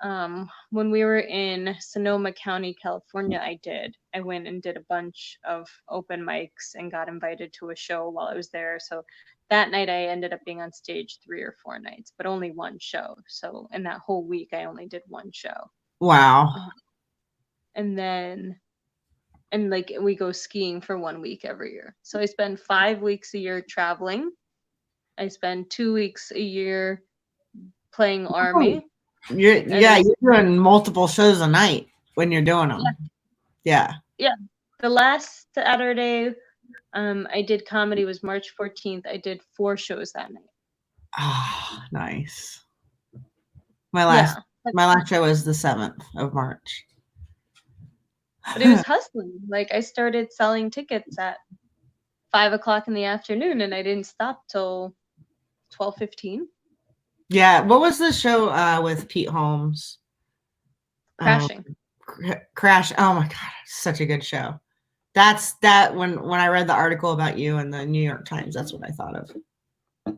When we were in Sonoma County, California, I went and did a bunch of open mics and got invited to a show while I was there. So that night I ended up being on stage 3 or 4 nights, but only one show. So in that whole week, I only did one show. Wow. And then like we go skiing for 1 week every year. So I spend 5 weeks a year traveling. I spend 2 weeks a year playing army. You're doing multiple shows a night when you're doing them. Yeah. The last Saturday I did comedy was March 14th. I did 4 shows that night. Ah, nice. My last show was the 7th of March. But it was hustling. Like I started selling tickets at 5 o'clock in the afternoon, and I didn't stop till 12:15. Yeah. What was the show with Pete Holmes? Crashing. Crash. Oh my God, such a good show. That's that when I read the article about you in the New York Times, that's what I thought of.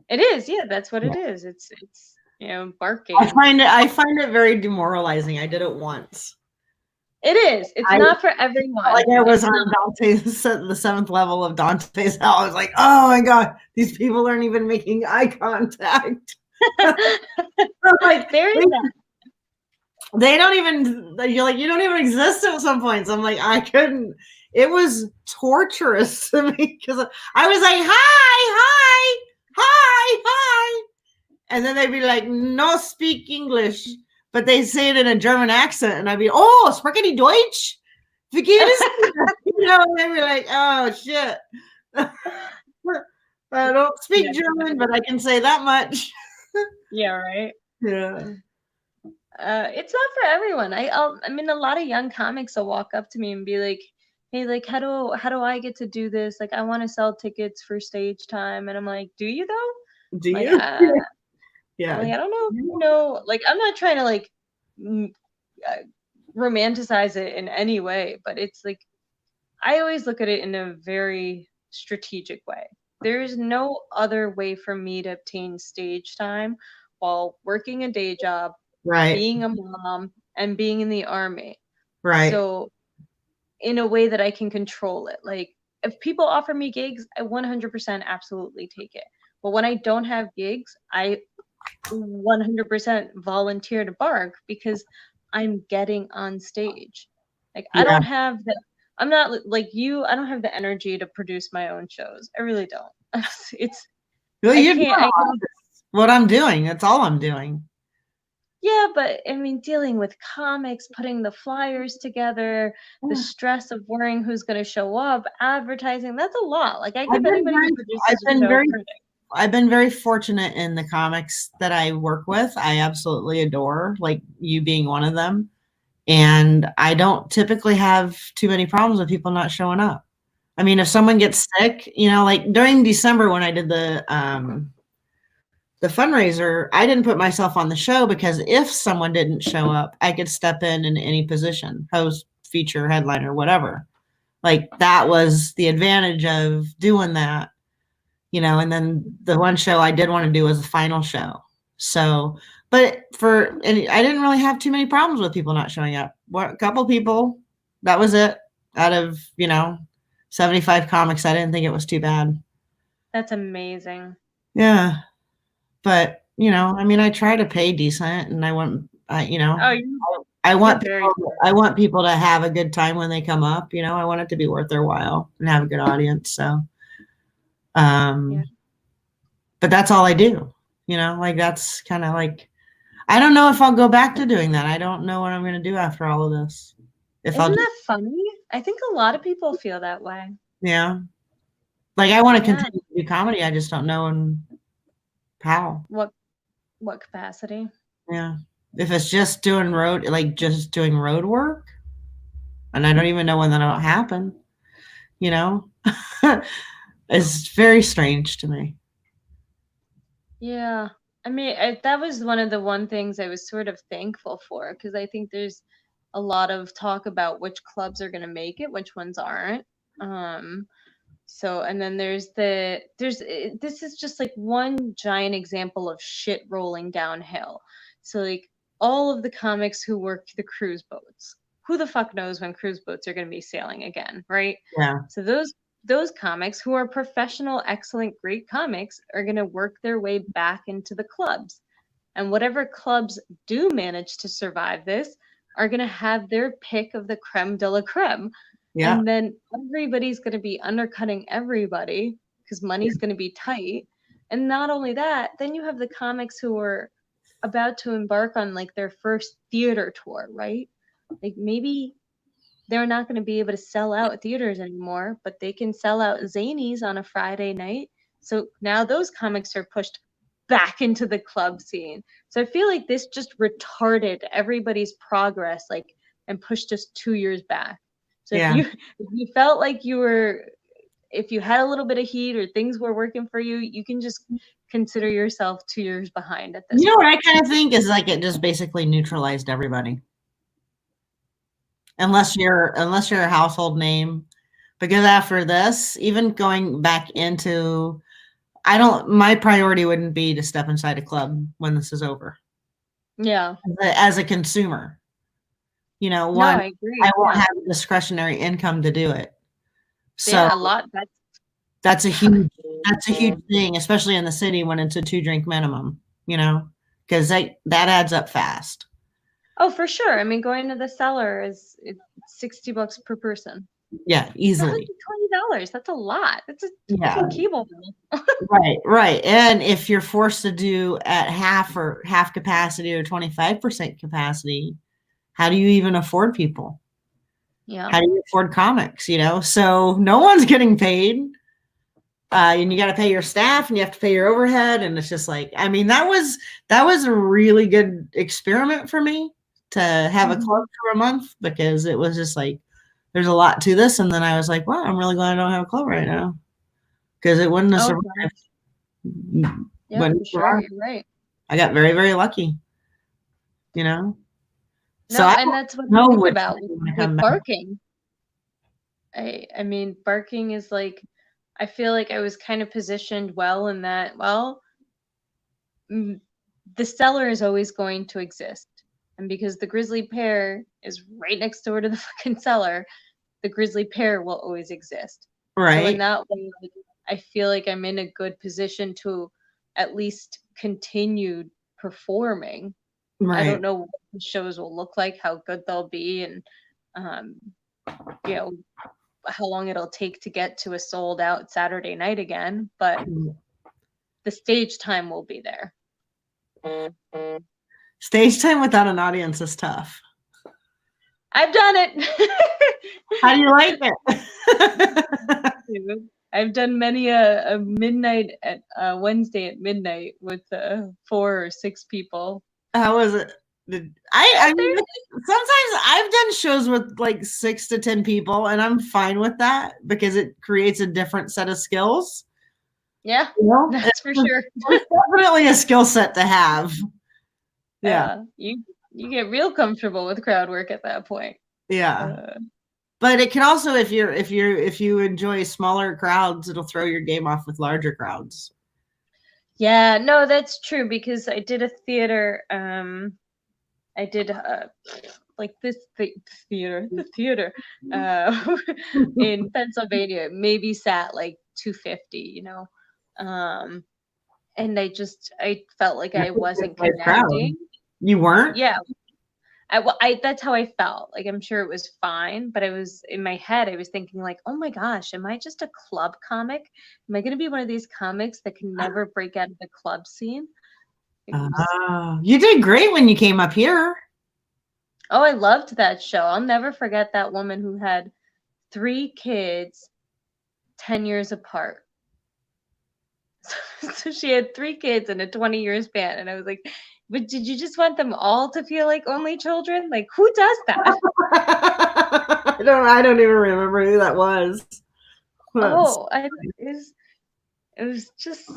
It is, yeah, that's what it is. It's barking. I find it very demoralizing. I did it once. It is. It's not for everyone. Like I was on Dante's, the 7th level of Dante's Hell. I was like, oh my God, these people aren't even making eye contact. Like, there is that. They don't even, you're like, you don't even exist at some points. I'm like, I couldn't. It was torturous to me because I was like, hi. And then they'd be like, no speak English. But they say it in a German accent. And I'd be, oh, sprechen die Deutsch? And they'd be like, oh, shit. I don't speak German, but I can say that much. Yeah, right? Yeah. It's not for everyone. I mean, a lot of young comics will walk up to me and be like, hey, like, how do I get to do this? Like, I want to sell tickets for stage time. And I'm like, do you though? Do like, you? Yeah. Like, I don't know if you know. Like, I'm not trying to like romanticize it in any way, but it's like, I always look at it in a very strategic way. There is no other way for me to obtain stage time while working a day job, right, being a mom, and being in the army. Right. So in a way that I can control it. Like if people offer me gigs, I 100% absolutely take it. But when I don't have gigs, I 100% volunteer to bark because I'm getting on stage. Like I don't have the, I'm not like you, I don't have the energy to produce my own shows. I really don't. It's well, what I'm doing. That's all I'm doing. Yeah, but I mean, dealing with comics, putting the flyers together, the stress of worrying who's going to show up, advertising, that's a lot. Like I give anybody who produces a show credit. I've been very fortunate in the comics that I work with. I absolutely adore, like you being one of them. And I don't typically have too many problems with people not showing up. I mean, if someone gets sick, like during December when I did the fundraiser, I didn't put myself on the show because if someone didn't show up, I could step in any position, host, feature, headliner, whatever. Like that was the advantage of doing that, and then the one show I did want to do was the final show. So, and I didn't really have too many problems with people not showing up. A couple people, that was it. Out of, 75 comics, I didn't think it was too bad. That's amazing. Yeah. But, I mean, I try to pay decent and I want, I want people to have a good time when they come up, I want it to be worth their while and have a good audience. So, but that's all I do, like that's kind of like, I don't know if I'll go back to doing that. I don't know what I'm going to do after all of this. Isn't that funny? I think a lot of people feel that way. Yeah. Like I want to continue to do comedy. I just don't know how. What capacity? Yeah. If it's just doing road work, and I don't even know when that'll happen, it's very strange to me. Yeah. I mean, that was one things I was sort of thankful for, because I think there's a lot of talk about which clubs are going to make it, which ones aren't. So, and then this is just like one giant example of shit rolling downhill. So like all of the comics who work the cruise boats, who the fuck knows when cruise boats are going to be sailing again, right? Yeah. So those comics who are professional, excellent, great comics are going to work their way back into the clubs. And whatever clubs do manage to survive this are going to have their pick of the creme de la creme. Yeah. And then everybody's going to be undercutting everybody because money's going to be tight. And not only that, then you have the comics who are about to embark on like their first theater tour, right? Like maybe they're not going to be able to sell out theaters anymore, but they can sell out zanies on a Friday night. So now those comics are pushed back into the club scene. So I feel like this just retarded everybody's progress, like, and pushed us 2 years back. So Yeah. if you felt like if you had a little bit of heat or things were working for you, you can just consider yourself 2 years behind at this You know what I point. kind of think is like it just basically neutralized everybody. Unless you're a household name. Because after this, even going back into my priority wouldn't be to step inside a club when this is over. Yeah. As a consumer. You know, No, one, I agree. I won't Yeah. have discretionary income to do it. So Yeah, a lot. that's a huge thing, especially in the city when it's a 2-drink minimum, you know, because that adds up fast. Oh, for sure. I mean, going to the cellar it's $60 per person. Yeah, easily. $120. That's a lot. That's a cable bill. Right. And if you're forced to do at half capacity or 25% capacity, how do you even afford people? Yeah. How do you afford comics, you know? So no one's getting paid. And you got to pay your staff and you have to pay your overhead. And it's just like, I mean, that was a really good experiment for me to have a club for a month, because it was just like, there's a lot to this. And then I was like, wow, I'm really glad I don't have a club right now, because it wouldn't have survived. Yeah, for sure. You're right. I got very, very lucky, you know? No, So and that's what I think about with barking. I mean, barking is like, I feel like I was kind of positioned well in that, well, the cellar is always going to exist. And because the grizzly pear is right next door to the fucking cellar, the grizzly pear will always exist. right. So in that way, like, I feel like I'm in a good position to at least continue performing. Right. I don't know what the shows will look like, how good they'll be, and you know, how long it'll take to get to a sold out Saturday night again, but the stage time will be there. Stage time without an audience is tough. I've done it. How do you like it? I've done many a midnight at Wednesday at midnight with 4 or 6 people. How was it? I mean, sometimes I've done shows with like 6 to 10 people, and I'm fine with that because it creates a different set of skills. Yeah, you know? That's for sure. It's definitely a skill set to have. Yeah, you get real comfortable with crowd work at that point. Yeah, but it can also, if you enjoy smaller crowds, it'll throw your game off with larger crowds. Yeah, no, that's true, because I did a theater. I did like this theater in Pennsylvania. Maybe sat like 250, you know, and I felt like I wasn't connecting. You weren't? Yeah. That's how I felt. Like, I'm sure it was fine, but I was in my head, I was thinking like, oh my gosh, am I just a club comic? Am I going to be one of these comics that can never break out of the club scene? You did great when you came up here. Oh, I loved that show. I'll never forget that woman who had 3 kids 10 years apart. So she had 3 kids in a 20-year span, and I was like, but did you just want them all to feel like only children? Like, who does that? I don't even remember who that was. It was just,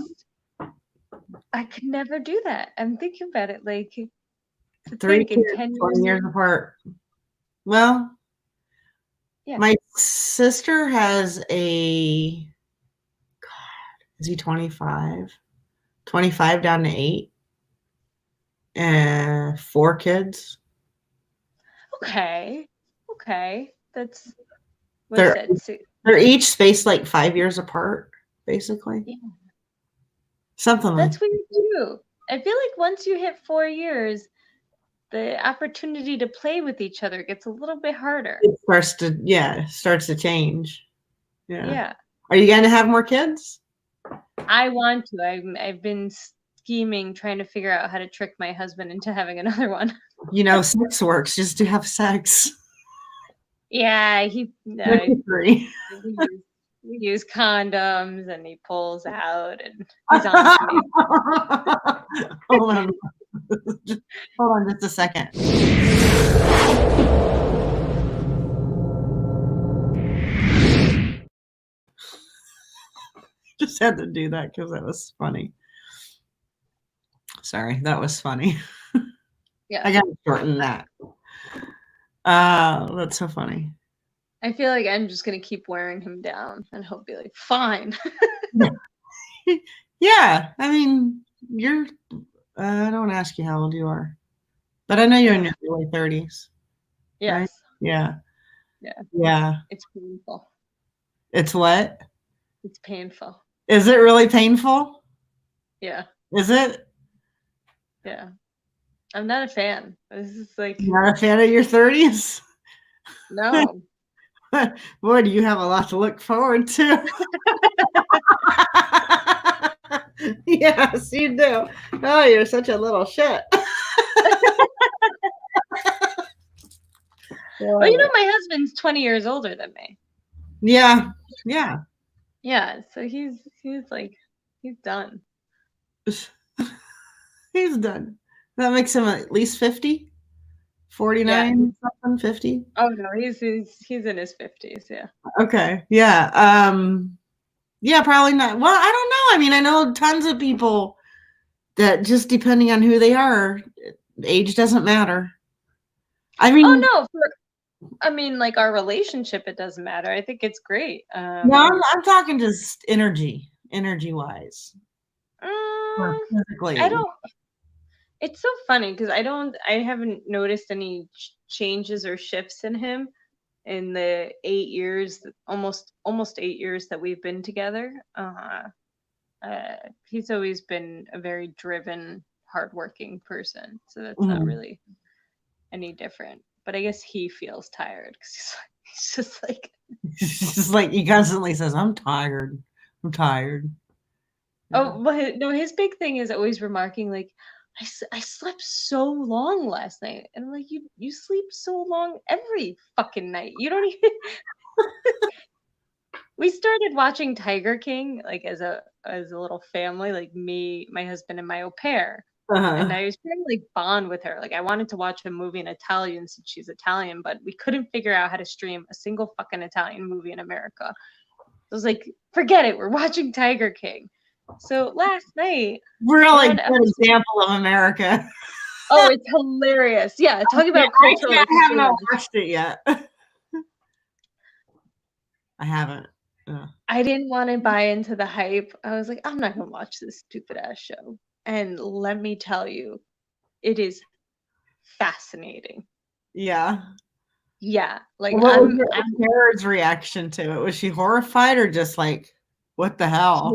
I could never do that. I'm thinking about it, like, 3 kids, 20 years apart. Well, yeah. My sister has a, God, is he 25? 25 down to 8. And 4 kids. Okay. That's, they're each spaced like 5 years apart, basically. Yeah. Something like that's weird too. I feel like once you hit 4 years, the opportunity to play with each other gets a little bit harder. It starts to change. Yeah. Yeah. Are you going to have more kids? I want to. I've been scheming, trying to figure out how to trick my husband into having another one. Sex works just to have sex. Yeah, Free. we use condoms, and he pulls out, and he's on to me. Hold on. Hold on just a second. Just had to do that because that was funny. Sorry, that was funny. Yeah. I gotta shorten that. That's so funny. I feel like I'm just gonna keep wearing him down, and he'll be like, "Fine." Yeah, I mean, I don't ask you how old you are, but I know you're in your early 30s. Yes. Right? Yeah. Yeah. Yeah. It's painful. It's what? It's painful. Is it really painful? Yeah. Is it? Yeah. I'm not a fan. This is like, You're not a fan of your 30s? no. Boy, do you have a lot to look forward to. Yes, you do. Oh, you're such a little shit. Well, my husband's 20 years older than me. Yeah. Yeah. Yeah. So he's done. He's done. That makes him at least 50, 49, something, 50. Oh no, he's in his 50s. Yeah. Okay. Yeah. Yeah, probably not. Well, I don't know. I mean, I know tons of people that just depending on who they are, age doesn't matter. I mean, oh no, like our relationship, it doesn't matter. I think it's great. No, I'm talking just energy wise. Physically. I don't. It's so funny because I haven't noticed any changes or shifts in him in the 8 years, almost 8 years that we've been together. He's always been a very driven, hardworking person, so that's not really any different. But I guess he feels tired because he's just like he constantly says, "I'm tired. I'm tired." Oh, but no, his big thing is always remarking like, I slept so long last night, and I'm like, you sleep so long every fucking night. You don't even. We started watching Tiger King like as a little family, like me, my husband, and my au pair. And I was trying to like bond with her. Like I wanted to watch a movie in Italian since she's Italian, but we couldn't figure out how to stream a single fucking Italian movie in America. So I was like, forget it. We're watching Tiger King. So last night, really good example of America. Oh, it's hilarious. Yeah, talking about cultural. I haven't watched it yet. I haven't. I didn't want to buy into the hype. I was like, I'm not gonna watch this stupid ass show. And let me tell you, it is fascinating. Yeah. Yeah. Like what was Sarah's reaction to it? Was she horrified or just like, what the hell?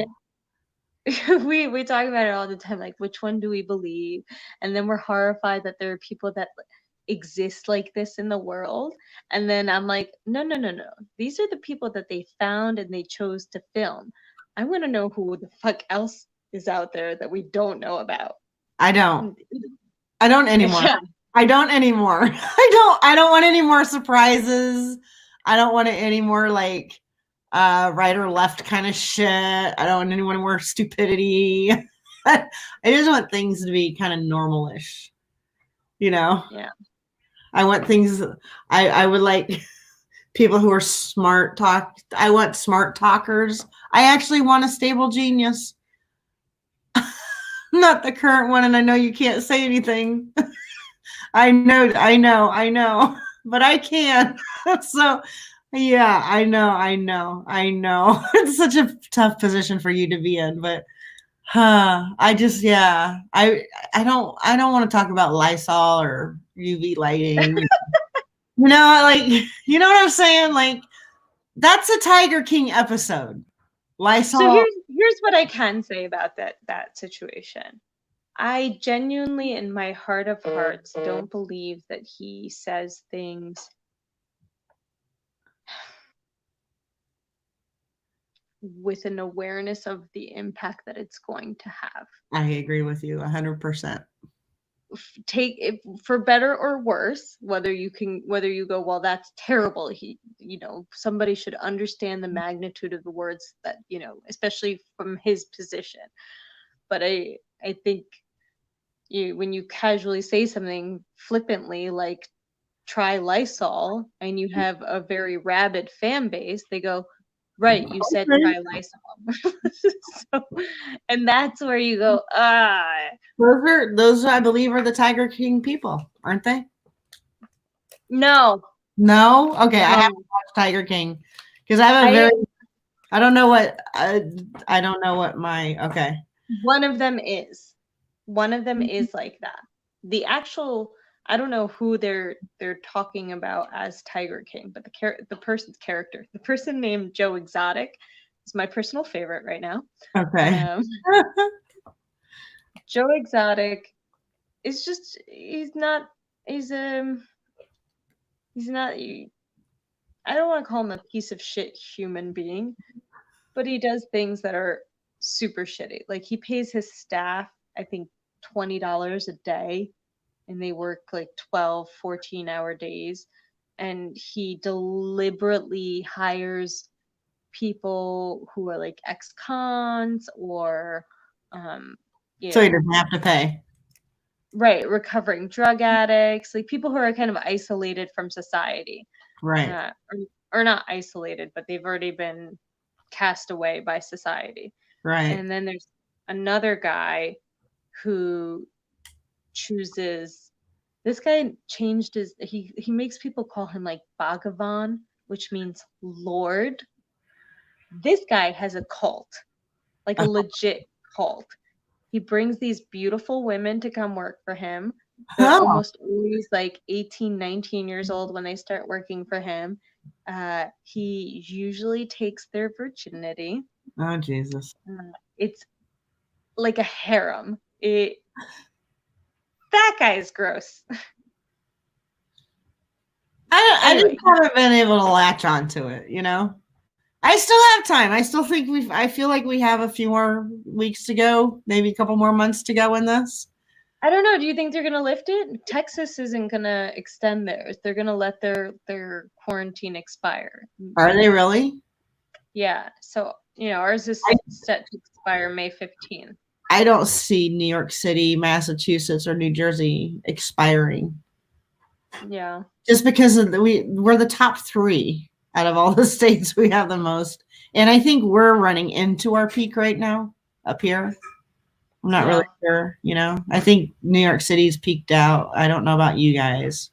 we talk about it all the time, like which one do we believe? And then we're horrified that there are people that exist like this in the world. And then I'm like, no. These are the people that they found and they chose to film. I want to know who the fuck else is out there that we don't know about. I don't anymore. Yeah. I don't anymore. I don't want any more surprises. I don't want any more like right or left kind of shit. I don't want anyone more stupidity. I just want things to be kind of normal-ish. Yeah. I want things. I would like people who are smart talk. I want smart talkers. I actually want a stable genius. Not the current one, and I know you can't say anything. I know, but I can. So, yeah, I know. It's such a tough position for you to be in, but I just, yeah, I don't want to talk about Lysol or UV lighting. Like, you know what I'm saying? Like, that's a Tiger King episode. Lysol. So here's what I can say about that situation. I genuinely, in my heart of hearts, don't believe that he says things with an awareness of the impact that it's going to have. I agree with you 100%. Take it for better or worse, whether you go, well, that's terrible. Somebody should understand the magnitude of the words that, especially from his position. But I think when you casually say something flippantly like try Lysol and you have a very rabid fan base, they go, right, you said try Lysol. And that's where you go, Those I believe are the Tiger King people, aren't they? No. Okay, I haven't watched Tiger King because I have I don't know what okay. One of them is like that. The actual, I don't know who they're talking about as Tiger King, but the person's character, the person named Joe Exotic, is my personal favorite right now. Okay. Joe Exotic is just he's not I don't want to call him a piece of shit human being, but he does things that are super shitty. Like he pays his staff, I think, $20 a day, and they work like 12, 14-hour days. And he deliberately hires people who are like ex-cons or, so he doesn't have to pay. Right, recovering drug addicts, like people who are kind of isolated from society. Right. Or not isolated, but they've already been cast away by society. Right. And then there's another guy who chooses, this guy changed he makes people call him like Bhagavan, which means Lord. This guy has a cult, like a legit cult. He brings these beautiful women to come work for him. They're almost always like 18, 19 years old when they start working for him. He usually takes their virginity. Oh, Jesus. It's like a harem. That guy is gross. I just haven't been able to latch onto it, I still have time. I still think I feel like we have a few more weeks to go, maybe a couple more months to go in this. I don't know. Do you think they're going to lift it? Texas isn't going to extend theirs. They're going to let their quarantine expire. Are they really? Yeah. So, ours is set to expire May 15th. I don't see New York City, Massachusetts, or New Jersey expiring. Yeah. Just because we're the top 3 out of all the states. We have the most. And I think we're running into our peak right now up here. I'm not really sure, I think New York City's peaked out. I don't know about you guys.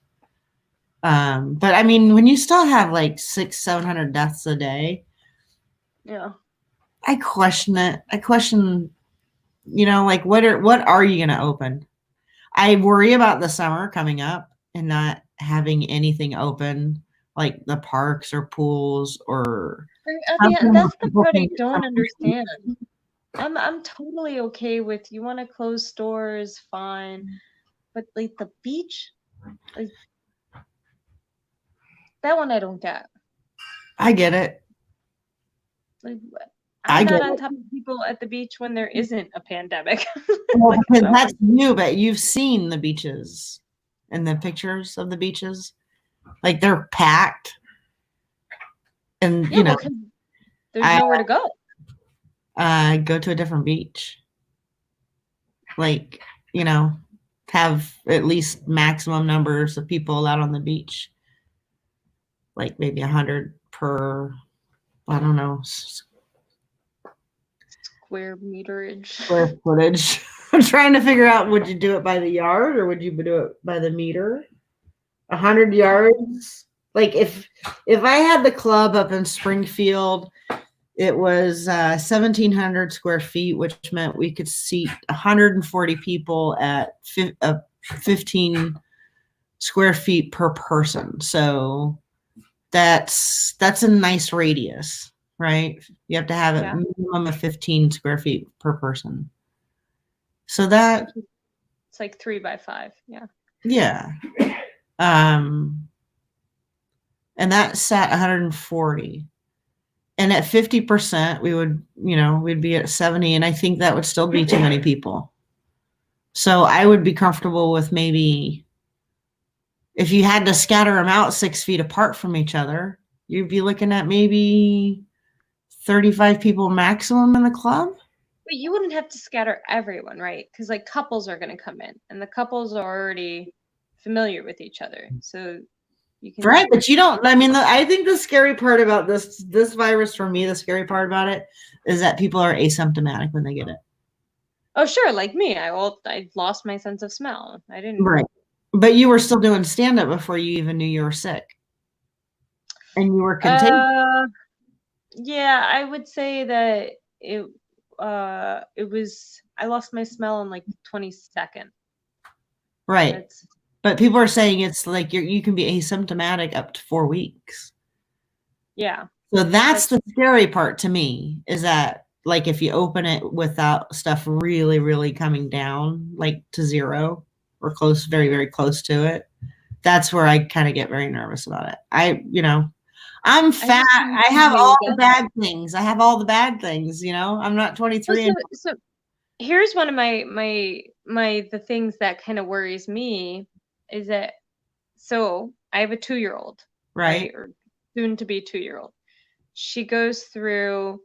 But I mean, when you still have like 600-700 deaths a day. Yeah. I question it. I question, like what are you going to open? I worry about the summer coming up and not having anything open, like the parks or pools or. That's the part I don't understand. I'm totally okay with, you want to close stores, fine, but like the beach, like, that one I don't get. I get it. Like, I'm not on top of people at the beach when there isn't a pandemic. Well, because that's new, but you've seen the beaches and the pictures of the beaches, like they're packed, and there's nowhere to go. Go to a different beach. Like, have at least maximum numbers of people allowed on the beach. Like maybe 100 per, I don't know. Square meterage. Square footage. I'm trying to figure out, would you do it by the yard or would you do it by the meter? 100 yards. Like if I had the club up in Springfield, it was 1,700 square feet, which meant we could seat 140 people at 15 square feet per person. So that's a nice radius, right? You have to have a minimum of 15 square feet per person. So that it's like 3 by 5. Yeah. Yeah. And that sat 140. And at 50%, we would, we'd be at 70. And I think that would still be too many people. So I would be comfortable with maybe if you had to scatter them out 6 feet apart from each other, you'd be looking at maybe 35 people maximum in the club. But you wouldn't have to scatter everyone, right? Because like couples are going to come in, and the couples are already familiar with each other, so you can. Right, but you don't. I mean, I think the scary part about this virus for me, the scary part about it is that people are asymptomatic when they get it. Oh, sure, like me, I lost my sense of smell. I didn't. Right, but you were still doing stand up before you even knew you were sick, and you were contagious. Yeah, I would say that it was. I lost my smell in like 22nd. Right. But people are saying it's like you can be asymptomatic up to 4 weeks. Yeah. So that's the scary part to me, is that like if you open it without stuff really, really coming down like to zero or close, very, very close to it, that's where I kind of get very nervous about it. I'm fat. I have all the bad things. I have all the bad things, I'm not 23. So here's one of the things that kind of worries me is that, so I have a 2-year-old, right? Or soon to be 2-year-old. She goes through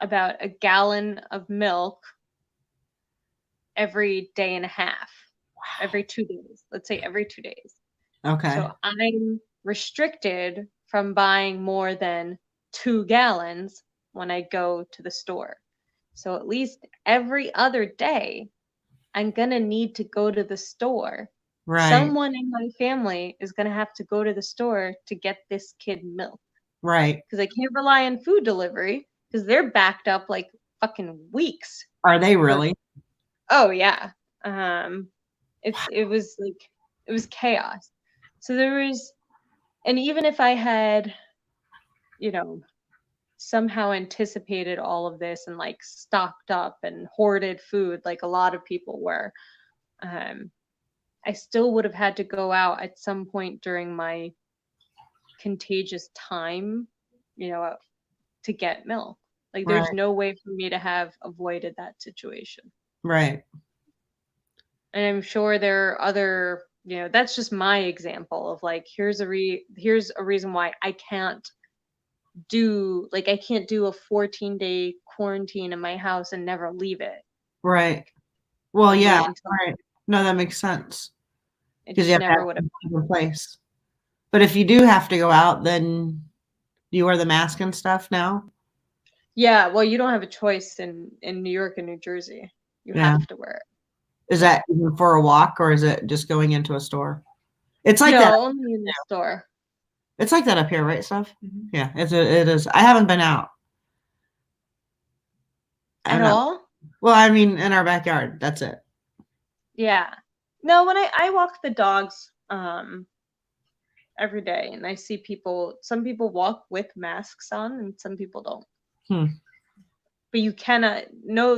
about a gallon of milk every day and a half. Wow. Every 2 days. Let's say every 2 days. Okay. So I'm restricted from buying more than 2 gallons when I go to the store. So at least every other day, I'm going to need to go to the store. Right. Someone in my family is going to have to go to the store to get this kid milk. Right. Because I can't rely on food delivery because they're backed up like fucking weeks. Are they really? Oh, yeah. It was chaos. So and even if I had, somehow anticipated all of this and like stocked up and hoarded food like a lot of people were, I still would have had to go out at some point during my contagious time, to get milk. Like there's no way for me to have avoided that situation. Right. And I'm sure there are other, that's just my example of like, here's a reason why I can't do a 14-day quarantine in my house and never leave it. Right. Well, yeah. Right. No, that makes sense. Because you have to have in place. But if you do have to go out, then you wear the mask and stuff now? Yeah, well, you don't have a choice in New York and New Jersey. You have to wear it. Is that even for a walk, or is it just going into a store? It's like that. No, only in the store. It's like that up here, right, Steph? Mm-hmm. Yeah, it is. I haven't been out. At all? Well, I mean, in our backyard. That's it. Yeah. No, when I walk the dogs every day, and I see some people walk with masks on and some people don't. But you cannot,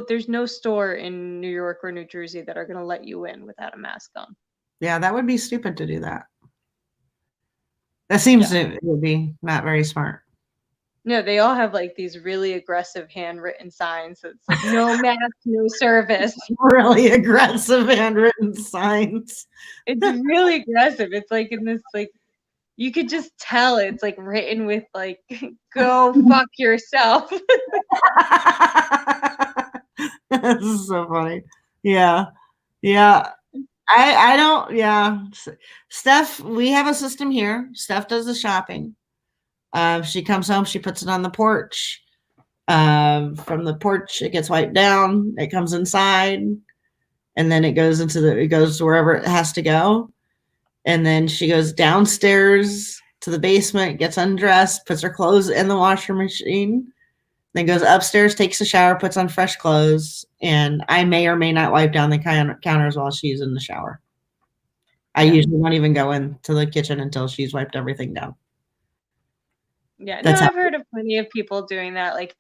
there's no store in New York or New Jersey that are going to let you in without a mask on. Yeah, that would be stupid to do that. That seems it would be not very smart. No, they all have like these really aggressive handwritten signs. So it's like no mask, no service. Really aggressive handwritten signs. It's really aggressive. It's like in this like, you could just tell it's like written with like, go fuck yourself. This is so funny. Yeah. Yeah. I don't, yeah. Steph, we have a system here. Steph does the shopping. She comes home, she puts it on the porch. From the porch, it gets wiped down. It comes inside, and then it goes to wherever it has to go. And then she goes downstairs to the basement, gets undressed, puts her clothes in the washer machine, then goes upstairs, takes a shower, puts on fresh clothes, and I may or may not wipe down the counters while she's in the shower. I usually won't even go into the kitchen until she's wiped everything down. Yeah, no, I've heard of plenty of people doing that. Like,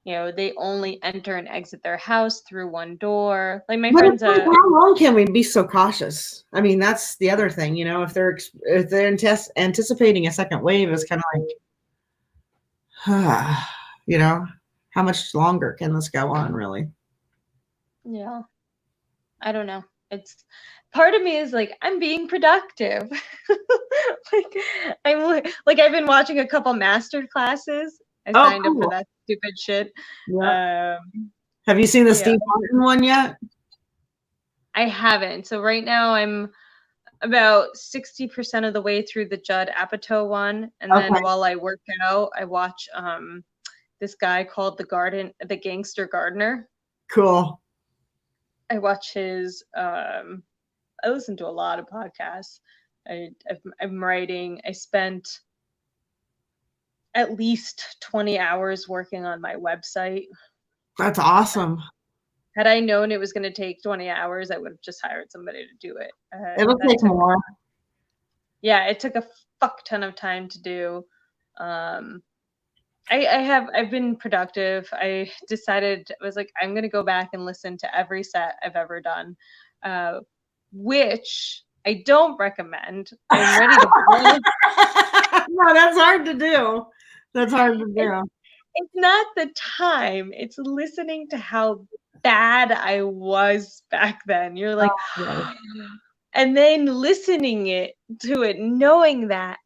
they only enter and exit their house through one door. Like my But friend's it's like, how long can we be so cautious? I mean, that's the other thing, if they're anticipating a second wave, is kind of like, how much longer can this go on, really? Yeah, I don't know. It's part of me is like, I'm being productive. I've been watching a couple master classes. I signed up for that stupid shit. Yeah. Have you seen the Steve Martin one yet? I haven't. So right now I'm about 60% of the way through the Judd Apatow one, and then while I work out, I watch this guy called the Gangster Gardener. Cool. I watch his. I listen to a lot of podcasts. I'm writing. I spent at least 20 hours working on my website. That's awesome. Had I known it was going to take 20 hours, I would have just hired somebody to do it. It'll take more. Yeah, it took a fuck ton of time to do. I've been productive. I decided, I was like, I'm going to go back and listen to every set I've ever done, which I don't recommend. I'm ready to blow. No, that's hard to do. That's hard to do. It's not the time. It's listening to how bad I was back then. You're like, and then listening to it, knowing that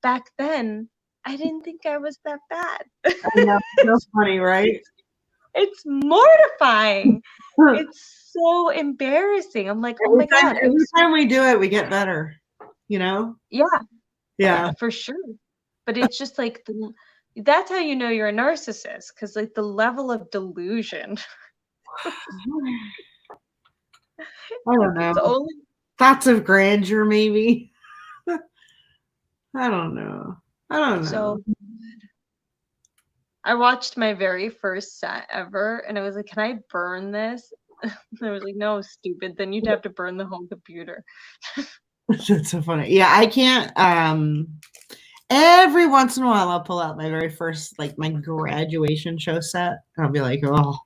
back then, I didn't think I was that bad. I know. That's funny, right? It's mortifying. It's so embarrassing. I'm like, oh my God. Every time we do it, we get better, Yeah. Yeah. For sure. But it's just like, that's how you know you're a narcissist, because like the level of delusion. I don't know. Thoughts of grandeur, maybe. I don't know. So I watched my very first set ever, and I was like, can I burn this? And I was like, no, stupid. Then you'd have to burn the whole computer. That's so funny. Yeah, I can't. Every once in a while, I'll pull out my very first, like my graduation show set, and I'll be like, oh,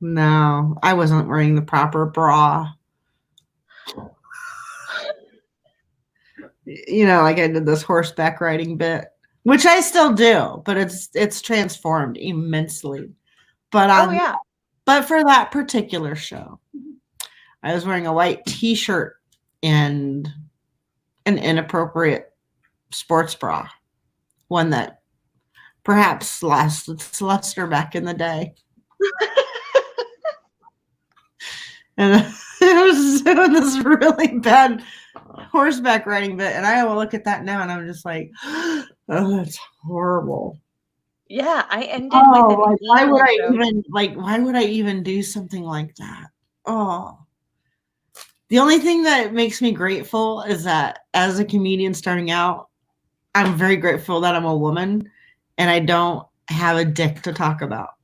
no, I wasn't wearing the proper bra. Like I did this horseback riding bit, which I still do, but it's transformed immensely. But but for that particular show, I was wearing a white t-shirt and an inappropriate sports bra, one that perhaps lasted its luster back in the day. And I was doing this really bad horseback riding bit, and I will look at that now and I'm just like, oh, that's horrible. Yeah, I ended with why would I even do something like that? Oh. The only thing that makes me grateful is that as a comedian starting out, I'm very grateful that I'm a woman and I don't have a dick to talk about.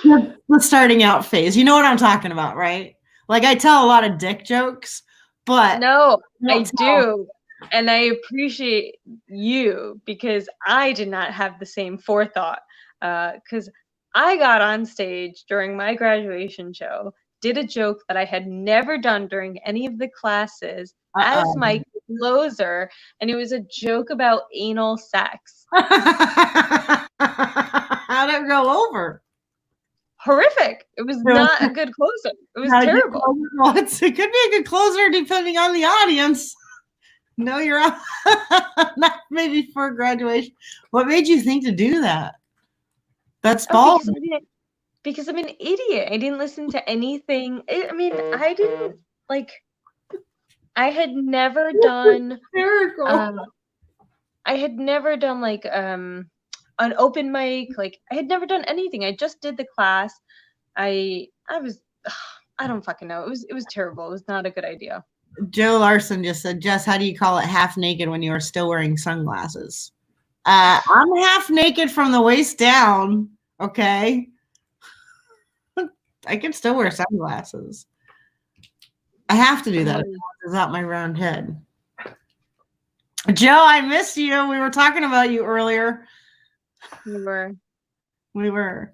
The starting out phase. You know what I'm talking about, right? Like I tell a lot of dick jokes, but no, I do. And I appreciate you, because I did not have the same forethought. Because I got on stage during my graduation show, did a joke that I had never done during any of the classes as my closer, and it was a joke about anal sex. How'd it go over? Horrific. It was not a good closer. It was terrible. Well, it could be a good closer depending on the audience. No, you're not maybe for graduation. What made you think to do that? That's bald. Because I'm an idiot. I didn't listen to anything. I didn't I had never done I had never done like an open mic. Like I had never done anything. I just did the class. I don't fucking know. It was terrible. It was not a good idea. Joe Larson just said, Jess, how do you call it half naked when you are still wearing sunglasses? I'm half naked from the waist down. Okay. I can still wear sunglasses. I have to do that without my round head. Joe, I miss you. We were talking about you earlier. We were. We were.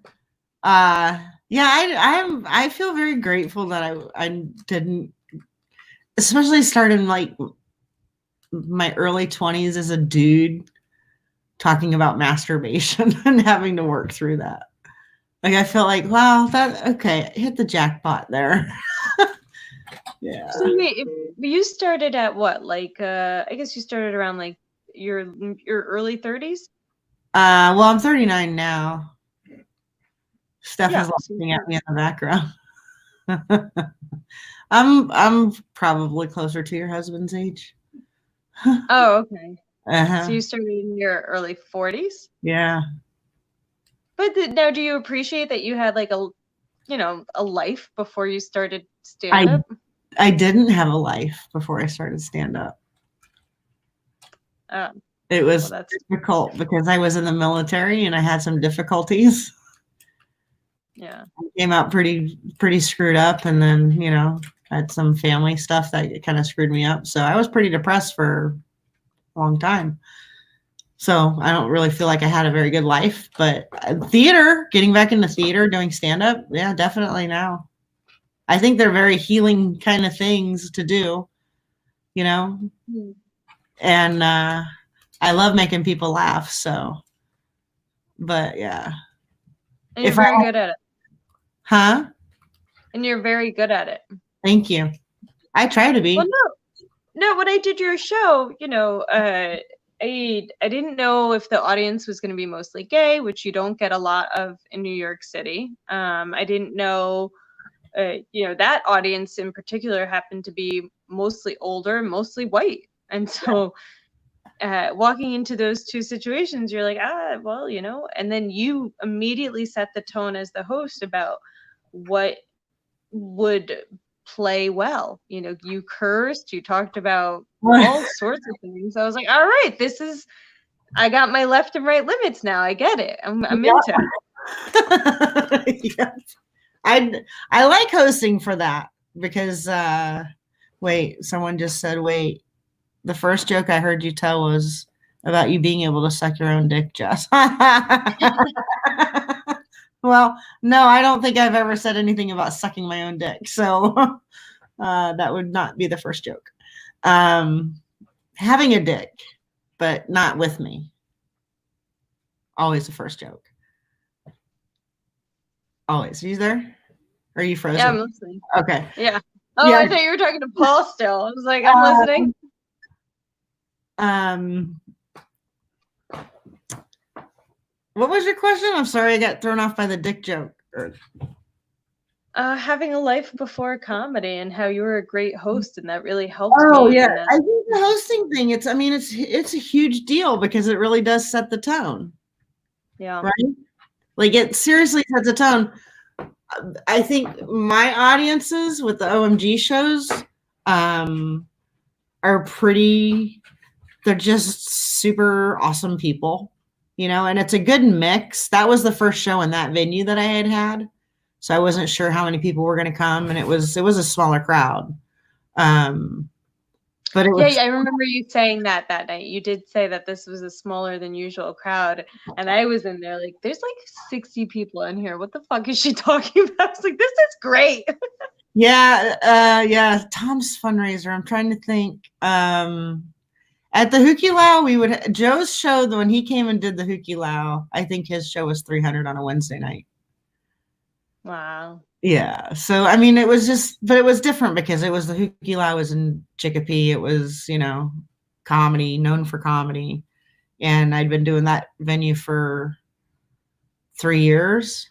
Yeah, I feel very grateful that I didn't, especially starting like my early 20s as a dude talking about masturbation and having to work through that. Like I felt like, wow, that okay, hit the jackpot there. Yeah. So you started at what? Like I guess you started around like your early 30s? Well, I'm 39 now. Steph Yeah. is laughing at me in the background. I'm probably closer to your husband's age. Oh, okay. Uh-huh. So you started in your early 40s? Yeah. But now do you appreciate that you had like a life before you started I stand up? I didn't have a life before I started stand up. It Well, was that's difficult because I was in the military and I had some difficulties. yeah. I came out pretty screwed up, and then, had some family stuff that kind of screwed me up. So I was pretty depressed for a long time. So I don't really feel like I had a very good life, but theater, getting back into theater, doing stand up, yeah, definitely now. I think they're very healing kind of things to do, Hmm. and I love making people laugh. So, but yeah, And you're if I, very good at it. huh? And you're very good at it. Thank you. I try to Well, be. no, when I did your show, I didn't know if the audience was going to be mostly gay, which you don't get a lot of in New York City. I didn't know, that audience in particular happened to be mostly older, mostly white, and so walking into those two situations, you're like, well, and then you immediately set the tone as the host about what would play well. You cursed, you talked about all sorts of things. I was like, all right, I got my left and right limits now. I get it. I'm into it. Yeah. I like hosting for that because wait, someone just said, wait, the first joke I heard you tell was about you being able to suck your own dick, Jess. Well, no, I don't think I've ever said anything about sucking my own dick. So that would not be the first joke. Having a dick, but not with me. Always the first joke. Always. Are you there? Or are you frozen? Yeah, I'm listening. Okay. Yeah. Oh, yeah. I thought you were talking to Paul still. I was like, I'm listening. What was your question? I'm sorry, I got thrown off by the dick joke. Having a life before comedy and how you were a great host and that really helped me. Oh yeah, I think the hosting thing. It's a huge deal because it really does set the tone. Yeah. Right. Like it seriously sets a tone. I think my audiences with the OMG shows are pretty. They're just super awesome people, and it's a good mix. That was the first show in that venue that I had. So I wasn't sure how many people were going to come, and it was a smaller crowd. But it was, yeah, I remember you saying that night. You did say that this was a smaller than usual crowd, and I was in there like, there's like 60 people in here. What the fuck is she talking about? I was like, this is great. yeah. Tom's fundraiser. I'm trying to think. At the Hukilau, Joe's show when he came and did the Hukilau. I think his show was 300 on a Wednesday night. Wow. Yeah. So, I mean, it was different because it was the Hukilau was in Chicopee. It was, comedy, known for comedy. And I'd been doing that venue for 3 years.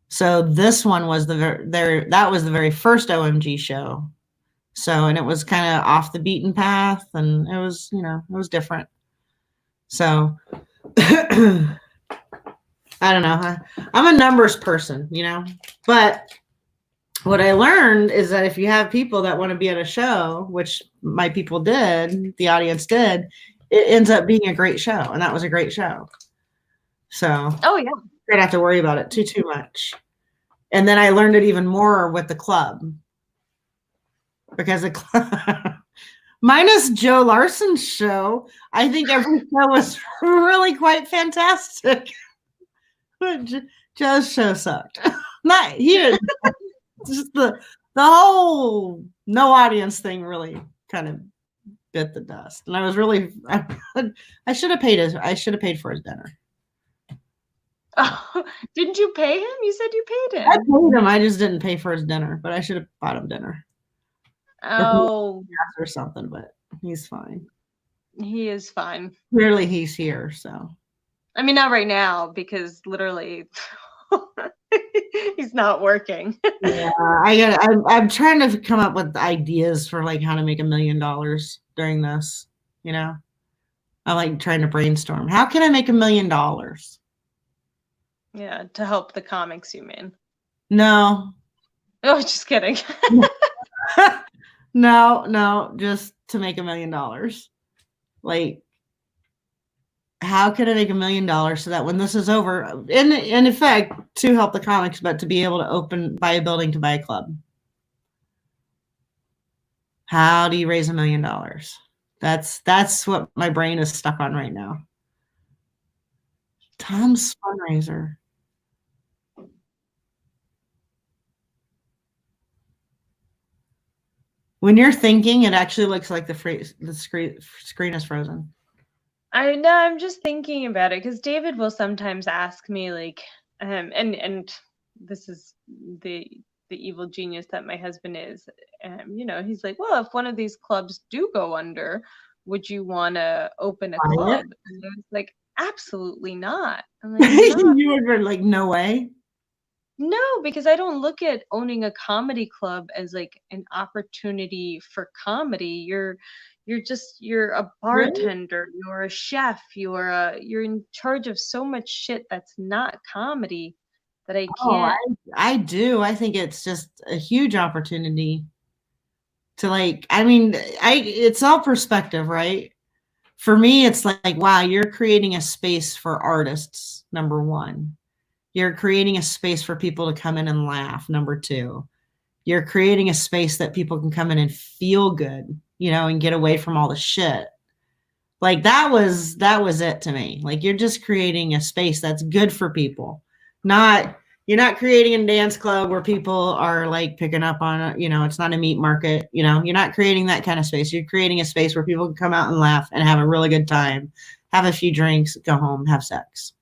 So this one was that was the very first OMG show. So, and it was kind of off the beaten path and it was different. So I don't know. I'm a numbers person, but what I learned is that if you have people that want to be at a show, which my people did, the audience did, it ends up being a great show. And that was a great show. So, oh yeah, I didn't have to worry about it too much. And then I learned it even more with the club because minus Joe Larson's show. I think every show was really quite fantastic. Joe's show sucked. Not he didn't. Just the whole no audience thing really kind of bit the dust. And I was really I should have paid for his dinner. Oh, didn't you pay him? You said you paid I him. paid him. I just didn't pay for his dinner, but I should have bought him dinner. Oh, Or something, but he's fine. he is fine. Clearly he's here, so. I mean, not right now because literally he's not working. Yeah, I'm trying to come up with ideas for like how to make $1 million during this, you know. I like trying to brainstorm. How can I make $1 million? Yeah, to help the comics, you mean? No. Oh, just kidding. No, just to make $1 million. Like, how can I make $1 million so that when this is over, in effect, to help the comics, but to be able to buy a building to buy a club? How do you raise $1 million? That's what my brain is stuck on right now. Tom's fundraiser. When you're thinking, it actually looks like the screen is frozen. I know. I'm just thinking about it because David will sometimes ask me, like, and this is the evil genius that my husband is. You know, he's like, well, if one of these clubs do go under, would you want to open a club? And I was like, absolutely not. I'm like, no. You would be like, no way. No, because I don't look at owning a comedy club as like an opportunity for comedy. You're a bartender, really? You're a chef, you're in charge of so much shit that's not comedy that I can't. I do. I think it's just a huge opportunity to like, I mean, it's all perspective, right? For me, it's like, wow, you're creating a space for artists, number one. You're creating a space for people to come in and laugh. Number two, you're creating a space that people can come in and feel good, you know, and get away from all the shit. Like that was it to me. Like you're just creating a space that's good for people. You're not creating a dance club where people are like picking up on, you know, it's not a meat market, you know, you're not creating that kind of space. You're creating a space where people can come out and laugh and have a really good time, have a few drinks, go home, have sex.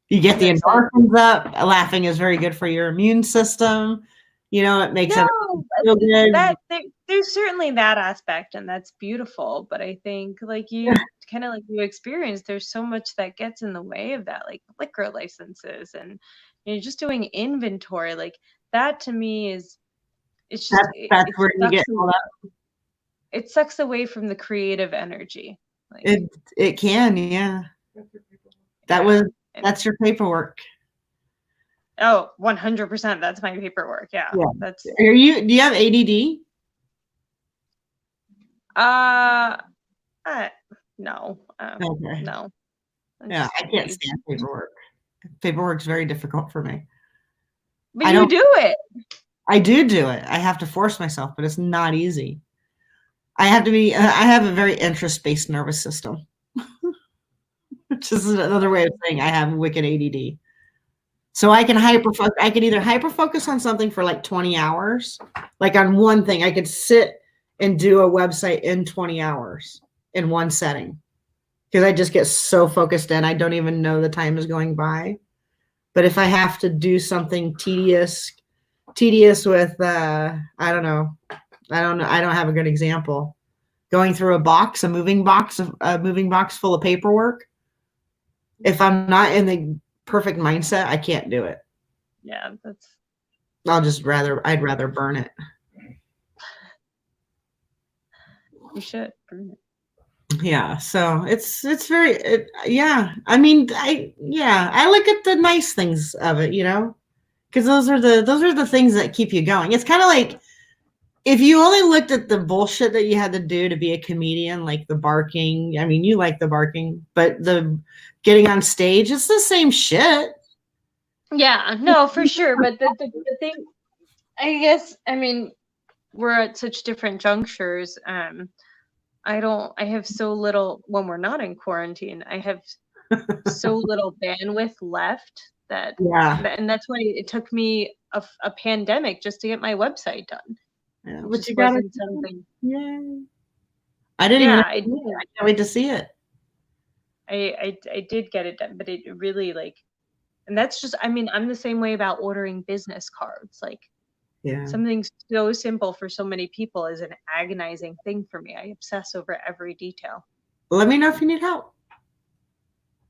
You get the endorphins up. Laughing is very good for your immune system. You know, it makes everything feel good. There's certainly that aspect, and that's beautiful. But I think, like you experienced, there's so much that gets in the way of that, like liquor licenses and just doing inventory. Like that to me is, it's just that's where you get all that. It sucks away from the creative energy. Like, it can, yeah. That's your paperwork. Oh, 100%. That's my paperwork. Yeah. That's. Do you have ADD? No. Okay. No. Yeah, I can't stand paperwork. Paperwork's very difficult for me. But you do it. I do it. I have to force myself, but it's not easy. I have a very interest-based nervous system. Which is another way of saying I have wicked ADD. So I can either hyper-focus on something for like 20 hours, like on one thing. I could sit and do a website in 20 hours in one setting because I just get so focused in, I don't even know the time is going by. But if I have to do something tedious with, I don't know. I don't have a good example. Going through a moving box full of paperwork. If I'm not in the perfect mindset, I can't do it. Yeah, I'd rather burn it. You should burn it. Yeah, so it's very yeah. I mean, I look at the nice things of it, you know, because those are the things that keep you going. It's kind of like if you only looked at the bullshit that you had to do to be a comedian, like the barking. I mean, you like the barking, but the getting on stage, it's the same shit. Yeah, no, for sure. But the thing, I guess, I mean, we're at such different junctures. I have so little when we're not in quarantine. I have so little bandwidth left Yeah. and that's why it took me a pandemic just to get my website done. Yeah, It but just you got it. wasn't something. Yay. I didn't even. Yeah, I can't wait to see it. I did get it done, but it really like, and that's just, I mean, I'm the same way about ordering business cards. Like Yeah. something so simple for so many people is an agonizing thing for me. I obsess over every detail. Let me know if you need help.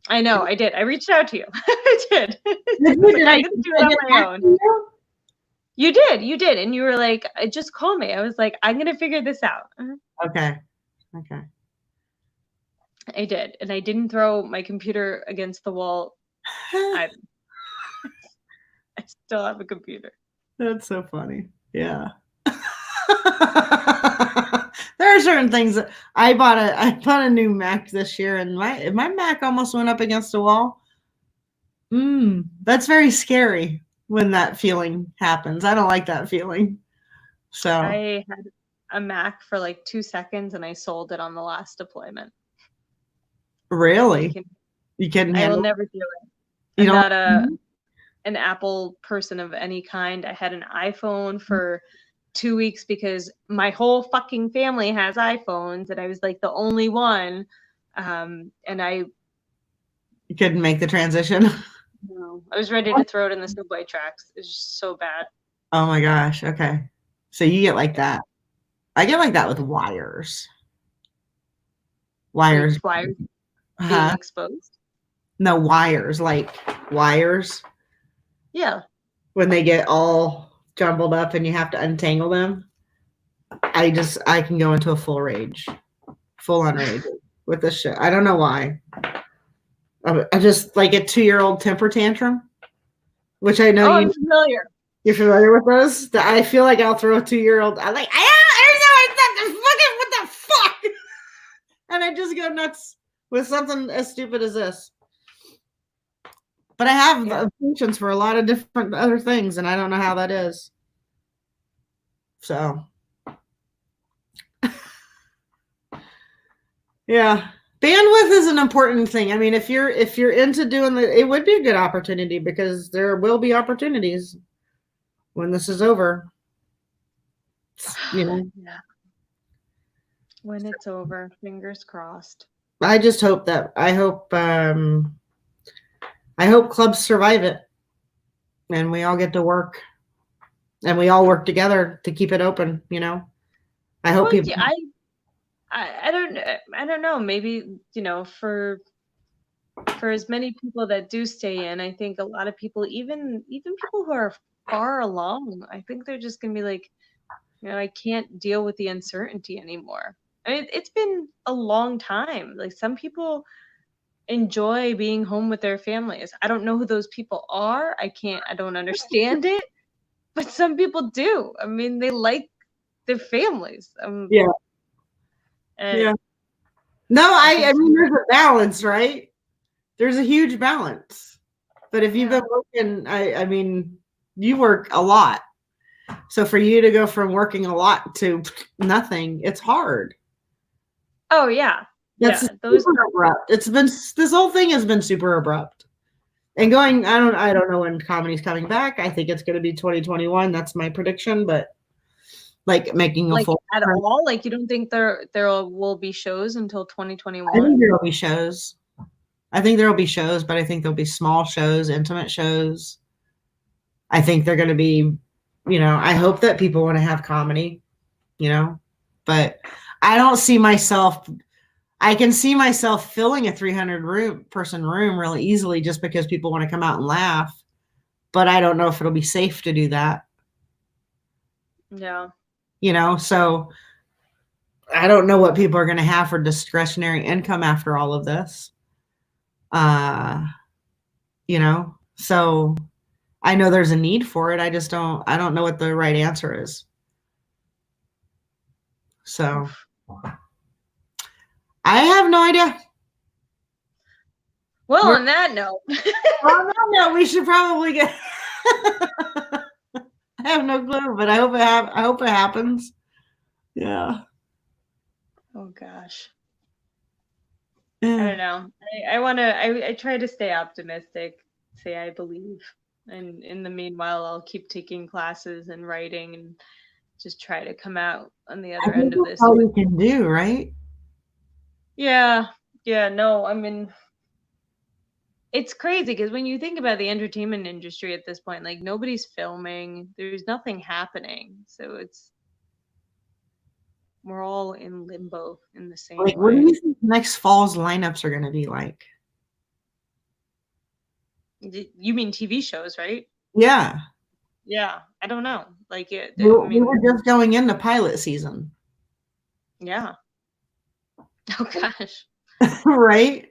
I know, I did. I reached out to you. I did. Did I'm gonna do it on my own. You did, and you were like, "Just call me." I was like, "I'm gonna figure this out." Okay. I did, and I didn't throw my computer against the wall. I still have a computer. That's so funny. Yeah. There are certain things that I bought a new Mac this year, and my Mac almost went up against a wall. That's very scary when that feeling happens. I don't like that feeling. So I had a Mac for like 2 seconds, and I sold it on the last deployment. Really, you couldn't I handle will it? never do it. I'm not an Apple person of any kind. I had an iPhone for 2 weeks because my whole fucking family has iPhones, and I was like the only one. And You couldn't make the transition. no, I was ready to throw it in the subway tracks. It's just so bad. Oh my gosh. Okay. So you get like that. I get like that with wires. Wires. Wires being exposed? No, wires, like wires. Yeah. When they get all jumbled up and you have to untangle them. I can go into a full on rage with this shit. I don't know why. I just like a 2-year-old temper tantrum, which I know I'm familiar. You're familiar with those? I feel like I'll throw a 2-year-old. I'm like, what the fuck? And I just go nuts with something as stupid as this. But I have patience for a lot of different other things, and I don't know how that is. So, yeah, bandwidth is an important thing. I mean, if you're into doing it would be a good opportunity because there will be opportunities when this is over. Yeah. When it's over, fingers crossed. I just hope I hope clubs survive it and we all get to work and we all work together to keep it open, I hope people. I don't know. Maybe, for as many people that do stay in, I think a lot of people, even people who are far along, I think they're just going to be like, I can't deal with the uncertainty anymore. I mean, it's been a long time. Like some people enjoy being home with their families. I don't know who those people are. I don't understand it, but some people do. I mean, they like their families. Yeah. No, I mean, there's a balance, right? There's a huge balance. But if you've been working, I mean, you work a lot. So for you to go from working a lot to nothing, it's hard. Oh yeah. That's super abrupt. This whole thing has been super abrupt. And going, I don't know when comedy's coming back. I think it's going to be 2021. That's my prediction. But like making a full at all, like you don't think there will be shows until 2021? I think there will be shows. But I think there'll be small shows, intimate shows. I think they're going to be, I hope that people want to have comedy, but I don't see myself. I can see myself filling a 300-person room really easily just because people want to come out and laugh. But I don't know if it'll be safe to do that. Yeah. So I don't know what people are going to have for discretionary income after all of this. So I know there's a need for it. I don't know what the right answer is. So I have no idea. Well, on that note, we should probably get. I have no clue, but I hope it happens. Yeah. Oh gosh. I Yeah. don't know. I want to. I try to stay optimistic. Say I believe, and in the meanwhile, I'll keep taking classes and writing, and just try to come out on the I other think end of that's this. all we can do, right? Yeah, yeah. No, I mean, it's crazy because when you think about the entertainment industry at this point, like nobody's filming, there's nothing happening, so we're all in limbo in the same Like, what do way. you think next fall's lineups are going to be like? You mean TV shows, right? Yeah. Yeah, I don't know. Like We, I we were mean, just going into pilot season, yeah. Oh gosh. right?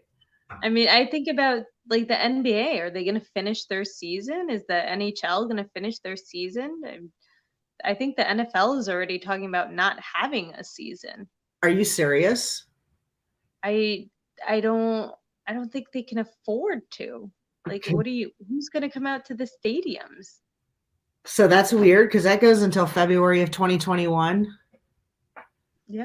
I mean, I think about like the NBA. Are they going to finish their season? Is the NHL going to finish their season? I think the NFL is already talking about not having a season. Are you serious? I I don't I don't think they can afford to. Like, who's going to come out to the stadiums? So that's weird because that goes until February of 2021. Yeah.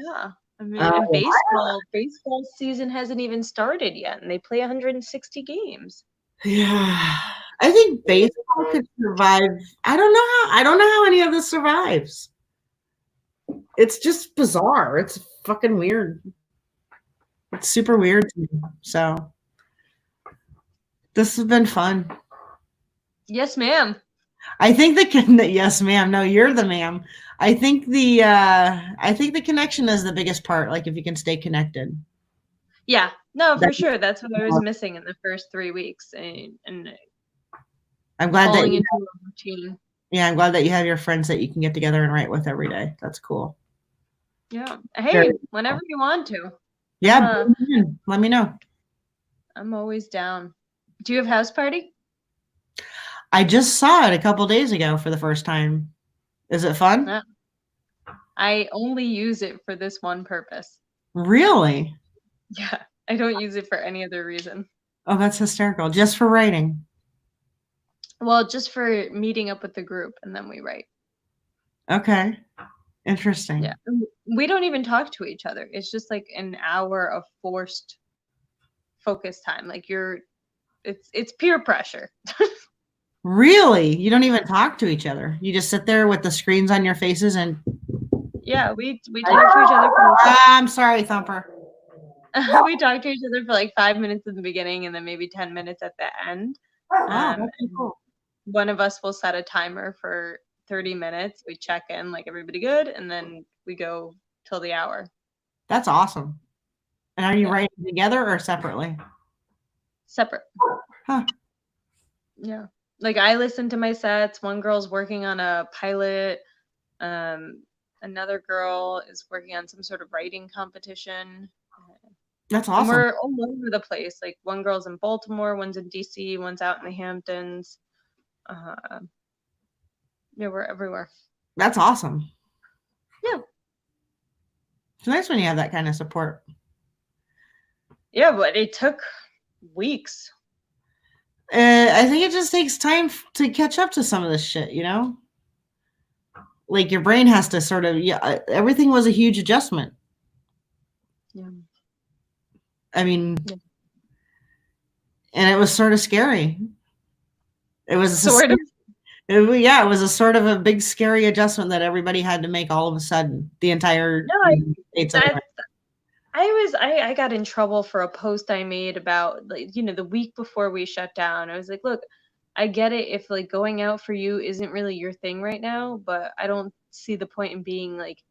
I mean, and Oh, baseball season hasn't even started yet, and they play 160 games. yeah. I think baseball could survive. I don't know how any of this survives. It's just bizarre. It's fucking weird. It's super weird to me. So this has been fun. Yes, ma'am. I think yes, ma'am. No, you're the ma'am. I think the connection is the biggest part. Like if you can stay connected. Yeah. No, That, for sure. That's what I was missing in the first 3 weeks, and I'm glad that falling into a routine. yeah, I'm glad that you have your friends that you can get together and write with every day. That's cool. Yeah. Very Hey, whenever cool. you want to. I'm Yeah, let me know. I'm always down. Do you have house party? I just saw it a couple days ago for the first time. Is it fun? No. I only use it for this one purpose. Really? Yeah. I don't use it for any other reason. Oh, that's hysterical. Just for writing. Well, just for meeting up with the group and then we write. Okay. Yeah. Interesting. We don't even talk to each other. It's just like an hour of forced focus time. Like it's peer pressure. Really? You don't even talk to each other. You just sit there with the screens on your faces and Yeah, we talk to each other for I'm sorry, Thumper. we talk to each other for like 5 minutes in the beginning and then maybe 10 minutes at the end. Wow, that's so And cool. one of us will set a timer for 30 minutes. We check in, like everybody good, and then we go till the hour. That's awesome. And are you Yeah. writing together or separately? Separate. Huh. Yeah. Like I listen to my sets. One girl's working on a pilot. Another girl is working on some sort of writing competition. That's And awesome. we're all over the place. Like one girl's in Baltimore, one's in DC, one's out in the Hamptons. Uh, yeah, we're everywhere. That's awesome. Yeah. It's nice when you have that kind of support. Yeah, but it took weeks. I think it just takes time to catch up to some of this shit, you know? Like your brain has to sort of, everything was a huge adjustment. Yeah. I mean, Yeah. and it was sort of scary. It was Sort of. it was a sort of a big scary adjustment that everybody had to make all of a sudden. The entire No, states of that I got in trouble for a post I made about like, the week before we shut down. I was like, look, I get it if like going out for you isn't really your thing right now, but I don't see the point in being like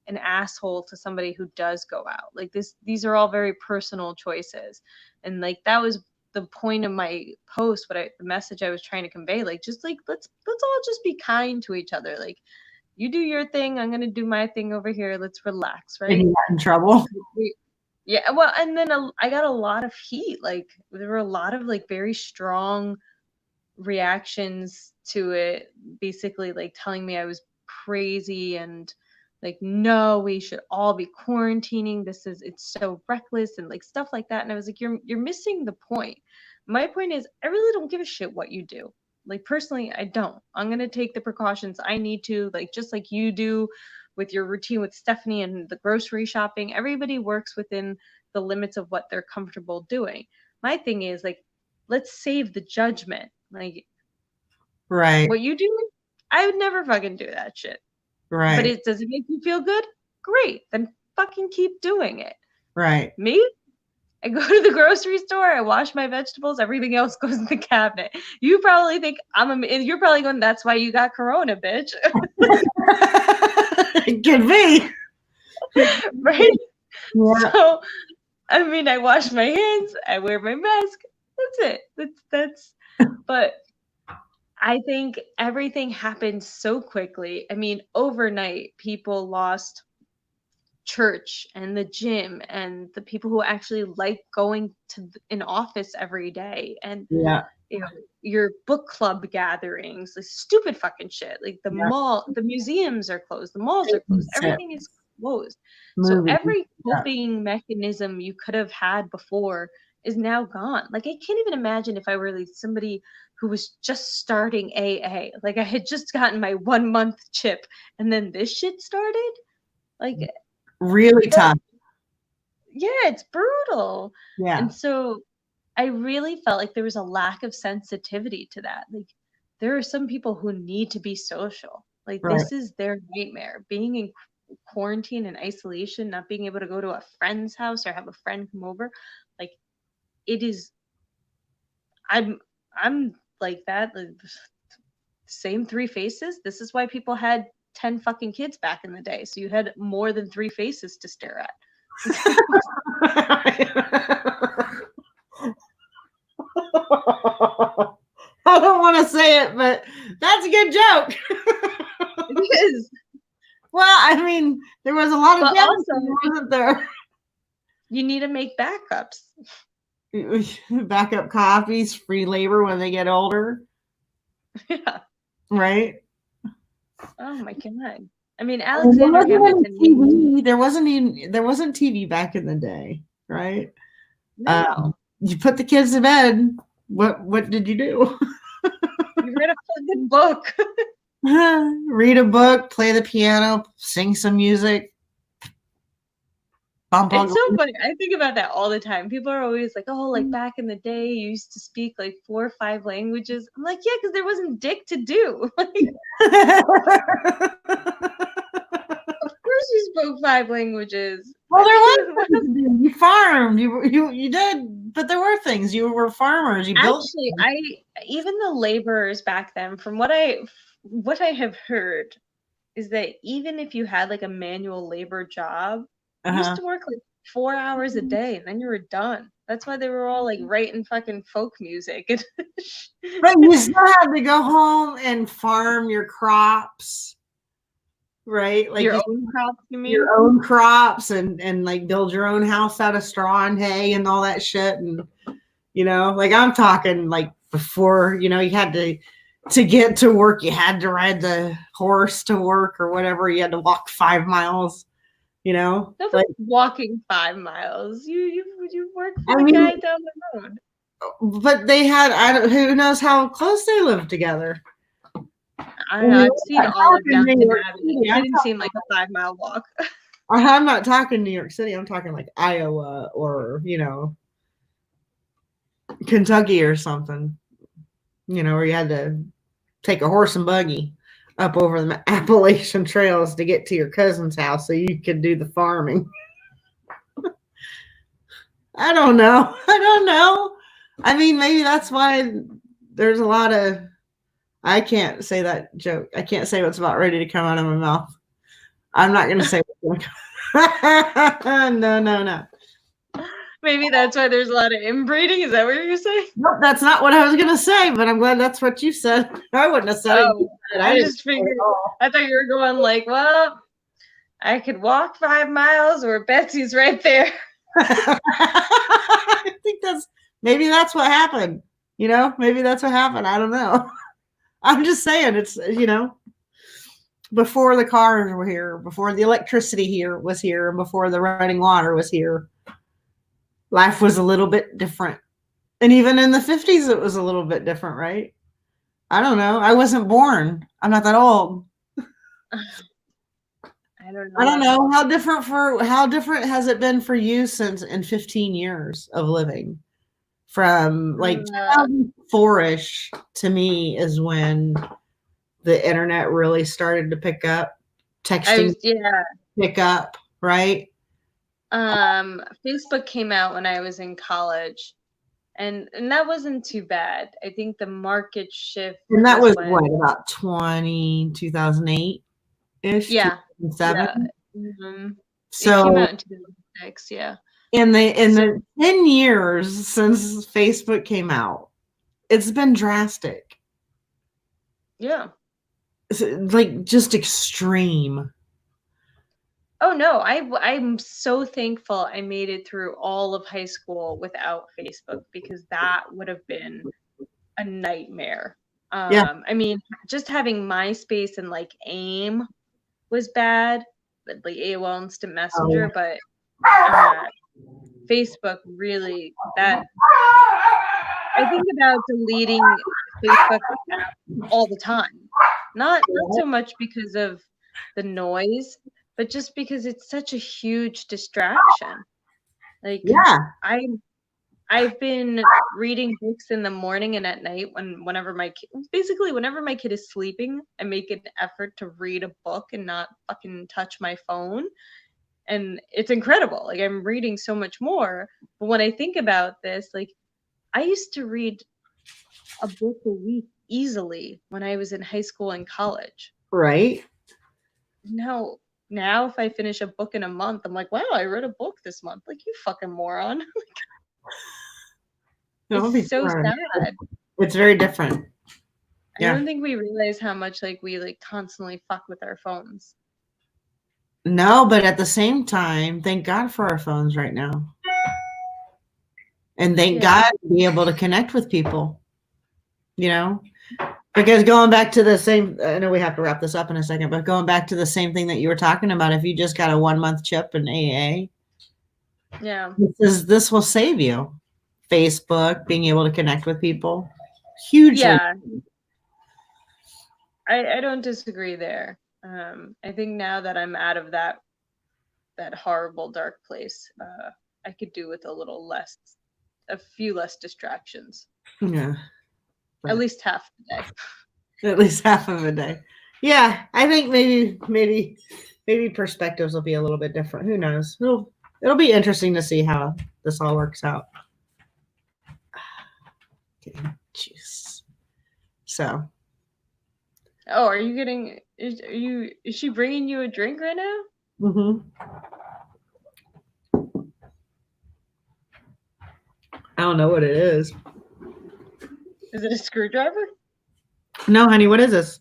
an asshole to somebody who does go out. Like these are all very personal choices. And like that was the point of my post, the message I was trying to convey. Like just like let's all just be kind to each other. Like you do your thing, I'm gonna do my thing over here. Let's relax, and right? you got in trouble. Yeah, well, and then I got a lot of heat. Like there were a lot of like very strong reactions to it, basically like telling me I was crazy and like no, we should all be quarantining. It's so reckless and like stuff like that. And I was like, you're missing the point. My point is I really don't give a shit what you do. Like personally, I don't. I'm gonna take the precautions I need to, like just like you do with your routine with Stephanie and the grocery shopping. Everybody works within the limits of what they're comfortable doing. My thing is like, let's save the judgment. Like, Right. what you do, I would never fucking do that shit. Right. But does it make you feel good? Great. Then fucking keep doing it. Right. Me? I go to the grocery store, I wash my vegetables, everything else goes in the cabinet. You probably think you're probably going, that's why you got corona, bitch. It could be. Right? Yeah. So, I mean, I wash my hands, I wear my mask. That's it. That's but I think everything happened so quickly. I mean, overnight, people lost church and the gym and the people who actually like going to an office every day, and Yeah. you know, your book club gatherings, like stupid fucking shit. Like the mall, the museums are closed, the malls are closed, everything is closed. So every coping mechanism you could have had before is now gone. Like I can't even imagine if I were like somebody who was just starting AA. Like I had just gotten my 1 month chip and then this shit started. Like really tough. Yeah, it's brutal. Yeah. And so I really felt like there was a lack of sensitivity to that. Like there are some people who need to be social. Like this is their nightmare. Being in quarantine and isolation, not being able to go to a friend's house or have a friend come over. Like it is I'm like that. Like, same 3 faces. This is why people had 10 fucking kids back in the day. So you had more than 3 faces to stare at. I don't want to say it, but that's a good joke. It is. Well, I mean, there was a lot of also, wasn't there? You need to make backups. Backup copies, free labor when they get older. Yeah. Right? Oh my god. I mean, Alexander Hamilton. TV. There wasn't TV back in the day, right? No. You put the kids to bed. What did you do? You read a fucking book. Read a book, play the piano, sing some music. It's so funny. I think about that all the time. People are always like, oh, like back in the day, you used to speak like 4 or 5 languages. I'm like, yeah, because there wasn't dick to do. Of course you spoke 5 languages. Well, there was. You farmed. You did, but there were things. You were farmers. You built. Actually, even the laborers back then, from what I have heard, is that even if you had like a manual labor job, you used to work like 4 hours a day and then you were done. That's why they were all like writing fucking folk music. But you still had to go home and farm your crops, right? Like your own crops, you mean? Your own crops and like build your own house out of straw and hay and all that shit. And, like I'm talking like before, you had to get to work, you had to ride the horse to work or whatever. You had to walk 5 miles. Nothing like walking 5 miles. You work for the guy down the road. But they had who knows how close they lived together. I've seen all of Downton Abbey. It didn't seem like a 5-mile walk. I'm not talking New York City. I'm talking like Iowa or Kentucky or something. Where you had to take a horse and buggy up over the Appalachian trails to get to your cousin's house so you could do the farming. I don't know. I mean, maybe that's why there's a lot of, I can't say that joke. I can't say what's about ready to come out of my mouth. I'm not going to say what's No. Maybe that's why there's a lot of inbreeding. Is that what you're saying? No, that's not what I was going to say, but I'm glad that's what you said. I wouldn't have said it. I just figured. I thought you were going like, well, I could walk 5 miles or Betsy's right there. I think maybe that's what happened. Maybe that's what happened. I don't know. I'm just saying it's, before the cars were here, before the electricity was here, and before the running water was here. Life was a little bit different. And even in the 50s, it was a little bit different, right? I don't know. I wasn't born. I'm not that old. I I don't I don't know. know how different has it been for you since in 15 years of living? From like Uh, 2004-ish to me is when the internet really started to pick up, texting yeah. pick up, right? Facebook came out when I was in college, and that wasn't too bad. I think the market shift And that was was what, when, about 2008-ish, yeah, yeah. 2007. It came So out in 2006, yeah. in So the 10 years since Facebook came out, it's been drastic. yeah. It's like just extreme. Oh no, I'm so thankful I made it through all of high school without Facebook because that would have been a nightmare. Yeah. I mean, just having MySpace and like AIM was bad, like AOL Instant Oh, yeah. Messenger, but uh, Facebook really, that I think about deleting Facebook all the time. Not so much because of the noise, but just because it's such a huge distraction. Like Yeah. I I've been reading books in the morning and at night whenever my kid, basically whenever my kid is sleeping, I make an effort to read a book and not fucking touch my phone. And it's incredible. Like I'm reading so much more. But when I think about this, like I used to read a book a week easily when I was in high school and college. Right. Now, now if I finish a book in a month, I'm like, wow, I read a book this month. Like you fucking moron. It'll be It's so different. sad. It's very different. I Yeah. don't think we realize how much like we like constantly fuck with our phones. No, but at the same time, thank God for our phones right now. And thank Yeah. God to be able to connect with people, you know? Because going back to the same, I know we have to wrap this up in a second, but going back to the same thing that you were talking about, if you just got a 1 month chip in AA, Yeah. this will save you. Facebook, being able to connect with people, hugely. Yeah. I don't disagree there. I think now that I'm out of that horrible dark place, I could do with a little less, a few less distractions. Yeah, At but least half the day. at least half of a day. Yeah, I think maybe perspectives will be a little bit different. Who knows? It'll be interesting to see how this all works out. Okay, jeez. So Oh, are you getting? Is she bringing you a drink right now? I don't know what it is. Is it a screwdriver? No, honey, what is this?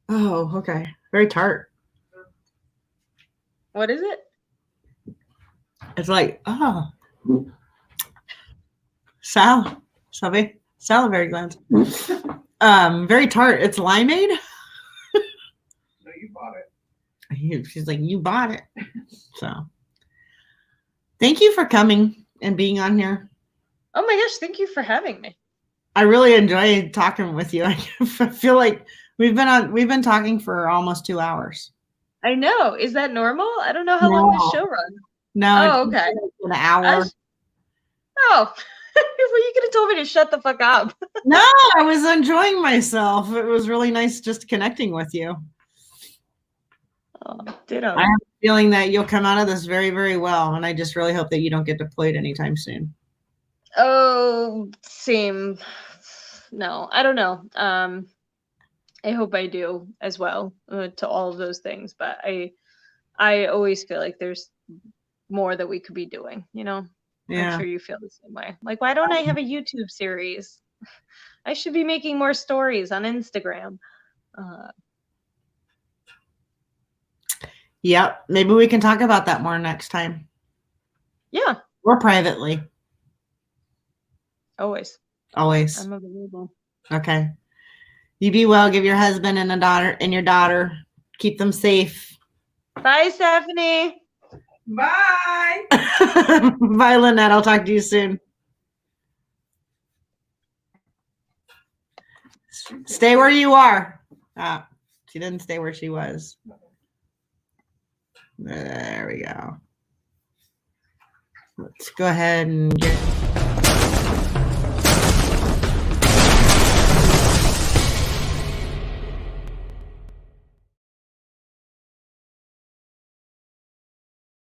Oh, okay. Very tart. What is it? It's like, oh, salivary glands. Very tart. It's limeade. No, you bought it. She's like, you bought it. So, thank you for coming and being on here. Oh my gosh! Thank you for having me. I really enjoy talking with you. I feel like we've been talking for almost 2 hours. I know. Is that normal? I don't know how long this No. show runs. No, Oh, it's okay. an hour. Oh, well, you could have told me to shut the fuck up. No, I was enjoying myself. It was really nice just connecting with you. Oh, ditto. I have a feeling that you'll come out of this very, very well, and I just really hope that you don't get deployed anytime soon. Oh, same. No, I don't know. I hope I do as well to all of those things, but I always feel like there's more that we could be doing, you know? Yeah. I'm sure you feel the same way. Like, why don't I have a YouTube series? I should be making more stories on Instagram. Yep. Maybe we can talk about that more next time. Yeah. Or privately. Always. Always. I'm available. Okay. You be well. Give your husband and your daughter. Keep them safe. Bye, Stephanie. Bye. Bye, Linette. I'll talk to you soon. Stay where you are. She didn't stay where she was. There we go. Let's go ahead and get